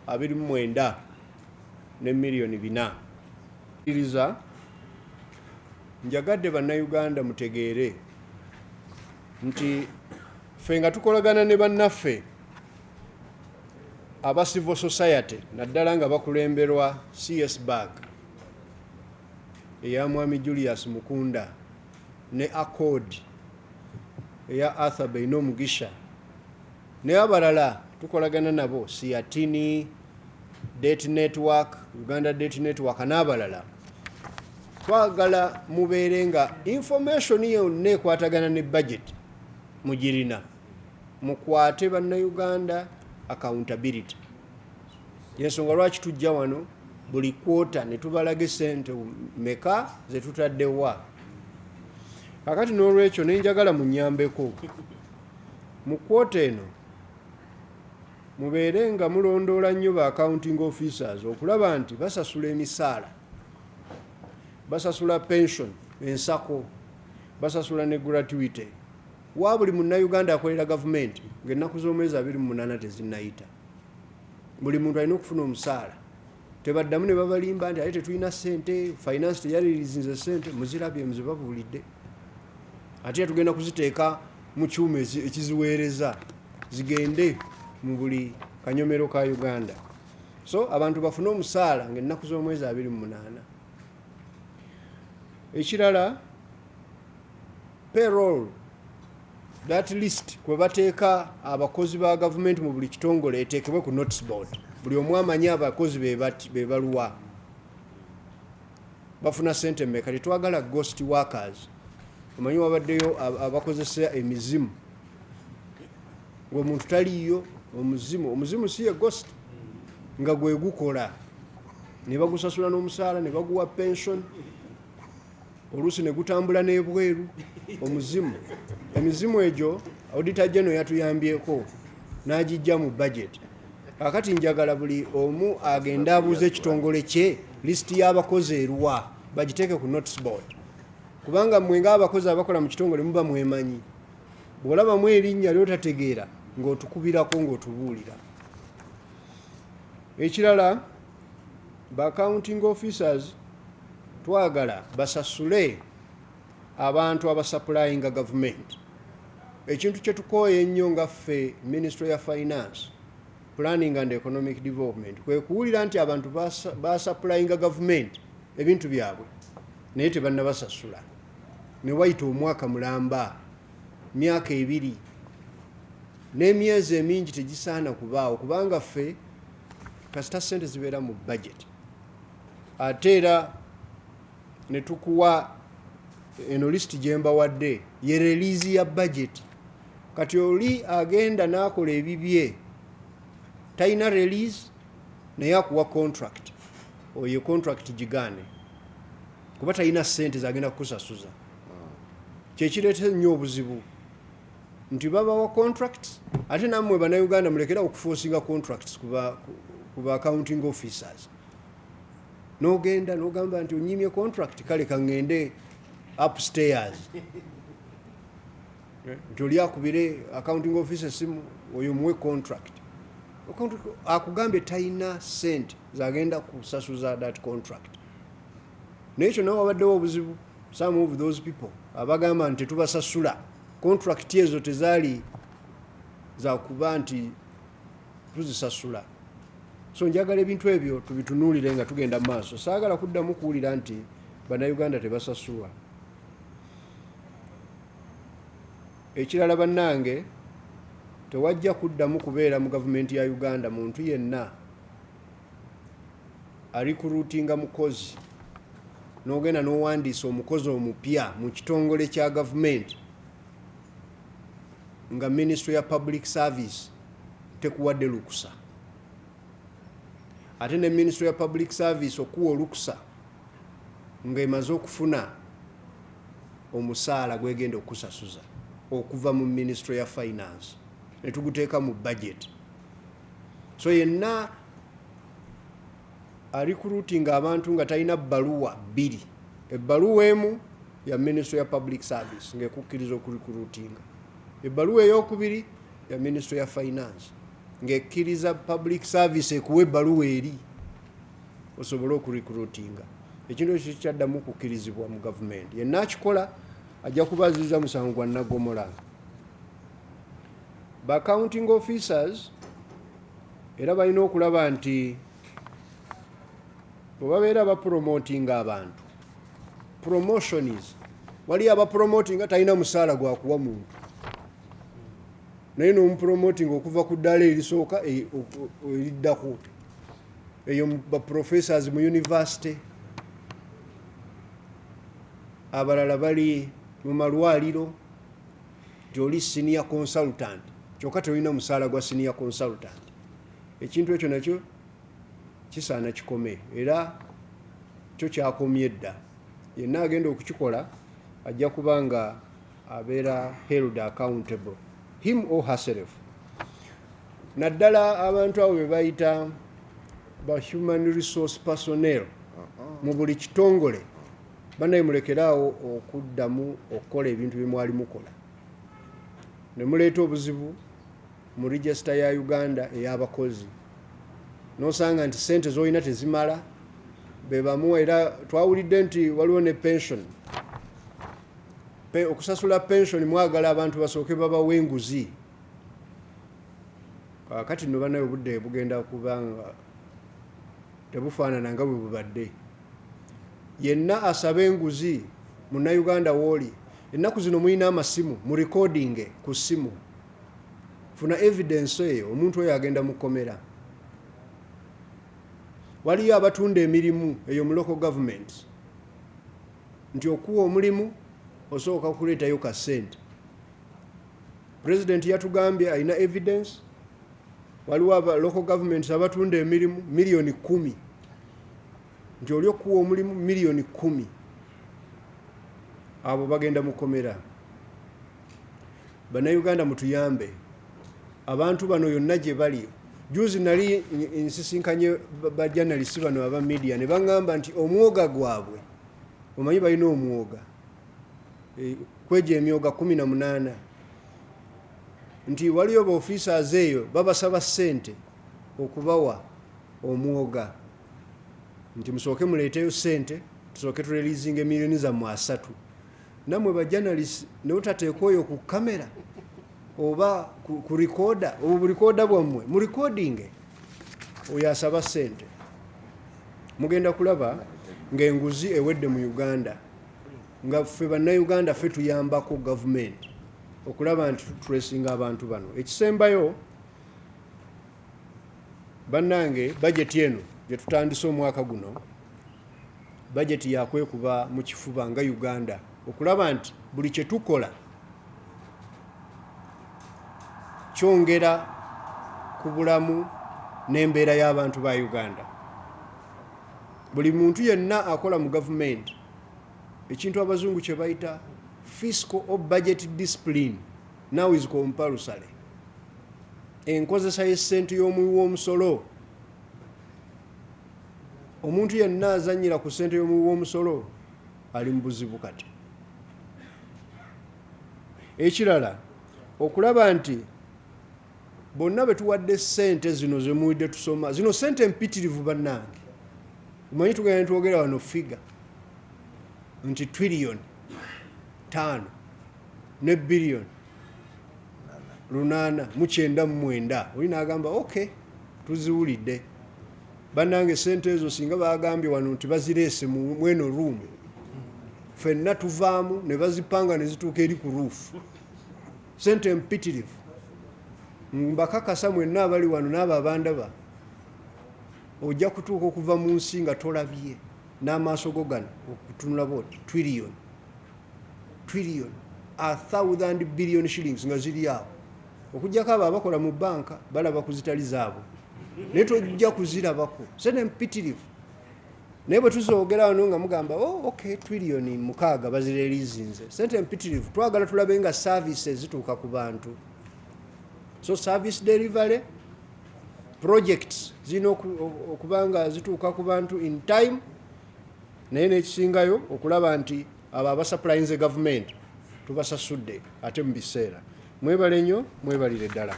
29 ne milioni 4. Maliriza njagadde bannayuganda mutegeere nti ffe nga tukolagana ne bannaffe aba civil society naddala nga bakulemberwa CS Bag eya Mwami Julius Mukunda ne Accord eya Arthur Beino Mugisha ne abalala tukolagana nabo Siatini, Debt Network, Uganda Debt Network n'abalala. Twagala mubeere nga information yonna ekwatagana ne budget mugirina, mukwate bannayuganda accountability. Yensonga lwaki tujja wano buli kwota ne tubalaga ssente meka ze tutaddewa. Kakati n'olwekyo ne njagala munnyambeko mu kwota eno mubeere nga mulondoola nnyo ba accounting officers okulaba nti basasula emisaala, basasula pension, ensako, basasula ne gratuity wa buli munnayuganda akolera gavumenti ng'ennaku z'omwezi 28 tezinnayita. Buli muntu alina okufuna omusaala. Tebaddamu ne babalimba nti ate tetulina ssente, finance teyalirizinze ssente, muzirabye muzibabuulidde. Ate tugenda kuziteeka mu kyuma ekiziweereza zigende mu buli kanyomero ka Uganda. So abantu bafune omusaala ng'ennaku z'omwezi 28. Ekirala, payroll, that list kwe bateeka abakozi ba gavumenti mu buli kitongole eteekebwe ku notice board. Buli omu amanyi abakozi be baluwa, bafuna ssente mmeka. Tetwagala ghost workers. Omanyi wabaddeyo abakozesa emizimu, ng'omuntu taliyo omuzimu si ye ghost, nga gwe gukola ne bagusasula n'omusaala ne baguwa pension, oluusi ne gutambula n'ebweru omuzimu. Emizimu egyo auditor general yatuyambyeko n'agijja mu budget. Kakati njagala buli omu agenda abuuza ekitongole kye lisiti y'abakozi eruwa bagiteeke ku notice board, kubanga mmwe ng'abakozi abakola mu kitongole muba mwemanyi. Bw'olabamu erinnya ly'otategeera ng'otukubirako ng'otubuulira. Ekirala, ba accounting officers twagala basasule abantu abasupplyinga gavumenti. Ekintu kye tukooye ennyo nga ffe Ministry ya Finance, Planning and Economic Development kwe kuwulira nti abantu basupplyinga gavumenti ebintu byabwe naye tebannabasasula. Ne wayita omwaka mulamba, myaka 2 n'emyezi emingi tegisaana kubaawo, kubanga ffe kasita ssente zibeera mu budget. Ate era ne tukuwa eno lisiti gye mbawadde ye release ya budget. Kati oli agenda n'akola ebibye talina release naye akuwa contract, oyo contract gigaane kuba talina ssente zagenda kukusasuza. Kyekireeta nnyo obuzibu nti babawa contracts ate nammwe bannayuganda mulekera okuforcinga contracts ku ba accounting officers. N'ogenda n'ogamba nti onyimye contract, kale kaŋŋende upstairs nti oli akubire accounting officer simu oyo muwe contract. Akugambye talina ssente zagenda kusasuza that contract. N'ekyo nawe wabaddewo obuzibu. Some of those people abagamba nti tubasasula contract ezo tezaali za kuba nti tuzisasula. So njagala ebintu ebyo tubitunuulire nga tugenda maaso. Saagala kuddamu kuwulira nti bannayuganda tebasasulwa. Ekirala bannange, tewajja kuddamu kubeera mu gavumenti ya Uganda muntu yenna alikuruutinga mukozi n'ogenda n'owandiisa omukozi omupya mu kitongole kya gavumenti nga Ministry ya Public Service tekuwadde lukusa. Ate ne Ministry ya Public Service okuwa olukusa ng'emaze okufuna omusaala gwegenda okusasuza okuva mu Ministry ya Finance ne tuguteeka mu budget. So yenna alikuruutinga abantu nga talina bbaluwa 2. Ebbaluwa emu ya Ministry ya Public Service ng'ekukkiriza okurikuruutinga. Ebbaluwa ey'okubiri ya Ministry ya Finance ng'ekkiriza Public Service ekuwa ebbaluwa eri osobole okurikuruutinga. ekintu ekyo kyaddamu kukkirizibwa mu gavumenti. Yenna akikola ajja kubaziza musango gwa nnagomola. Ba accounting officers era balina okulaba nti bwe babeera bapromotinga abantu, promotions, wali abapromotinga talina musaala gwa kuwa muntu, naye n'omupromotinga okuva ku ddala erisooka eriddako. Eyo ba professors mu university, abalala bali mu malwaliro, gy'oli senior consultant, kyokka tolina musaala gwa senior consultant. Ekintu ekyo nakyo kisaana kikome, era kyo kyakomye dda. Yenna agenda okukikola ajja kuba nga abeera held accountable, him or herself. Naddala abantu abo be bayita ba human resource personnel mu buli kitongole, bannaye mulekeraawo okuddamu okukola ebintu bye mwali mukola. Ne muleeta obuzibu mu register ya Uganda ey'abakozi, n'osanga nti ssente z'olina tezimala, be bamu era twawulidde nti waliwo ne pension. Okusasula pension mwagala abantu basooke babawe enguzi. Kaakati nno bannaye obudde bugenda kuba nga tebufaanana nga bwe bubadde. Yenna asaba enguzi munnayuganda w'oli, ennaku zino mulina amasimu, mu recording ku ssimu, funa evidence eyo, omuntu oyo agenda mu kkomera. Waliyo abatunda emirimu eyo mu local government, nti okuwa omulimu osooka kuleetayo ka ssente. President yatugambye alina evidence, waliwo aba local government abatunda emirimu miliyoni 10, nti oli okuwa omulimu miliyoni 10, abo bagenda mu kkomera. Bannayuganda mutuyambe, abantu bano yonna gye bali. Juzi nali nsisinkanye bajanalisi bano aba media ne baŋŋamba nti omwoga gwabwe, omanyi balina omwoga kweja emyoga 18, nti waliyo ba officers eyo babasaba ssente okubawa omwoga, nti musooke muleeteyo ssente tusooke tulelizinga emiliyoni zammwe 3. Nammwe bajanalisi ne mutateeka oyo ku kamera oba ku recorder, obu recorder bwammwe mu recording oyo asaba ssente. Mugenda kulaba ng'enguzi ewedde mu Uganda, nga ffe bannayuganda ffe tuyambako gavumenti okulaba nti tutresinga abantu bano. Ekisembayo bannange, bajeti eno gye tutandise omwaka guno, bajeti yakwekuba mu kifuba nga Uganda okulaba nti buli kye tukola kyongera ku bulamu n'embeera y'abantu ba Uganda. Buli muntu yenna akola mu gavumenti ekintu abazungu kye bayita fiscal or budget discipline now is compulsory. Enkozesa y'essente y'omuwi w'omusolo, omuntu yenna azannyira ku ssente y'omuwi w'omusolo ali mu buzibu kati. Ekirala okulaba nti bonna betuwadde ssente zino ze muwidde tusoma, zino ssente mpitirivu bannange. Omanyi tugenda twogera wano figa nti trillion 5 ne billion 899, oli n'agamba okay tuziwulidde. Bannange ssente ezo singa bagambye wano nti bazireese mu mweno room, ffenna tuvaamu ne bazipanga ne zituuka eri ku roof. Ssente mpitirivu. Mbakakasa mwenna abali wano n'abo abandaba, ojja kutuuka okuva mu nsi nga tolabye n'amaaso go gano okutunula bwoti trillion 1,000 billion shillings nga ziri awo, okuggyako abo abakola mu banka balaba kuzitali zaabwe, naye tojja kuzirabako. Ssente mpitirivu. Naye bwe tuzoogera wano nga mugamba okay trillion 6 bazirelizinze, ssente mpitirivu. Twagala tulabe nga services zituuka ku bantu. So service delivery projects zino okubanga zituuka ku bantu in time, naye n'ekisingayo okulaba nti abo abasupplyinze government tubasasudde ate mu biseera. Mwebale nnyo, mwebalire ddala.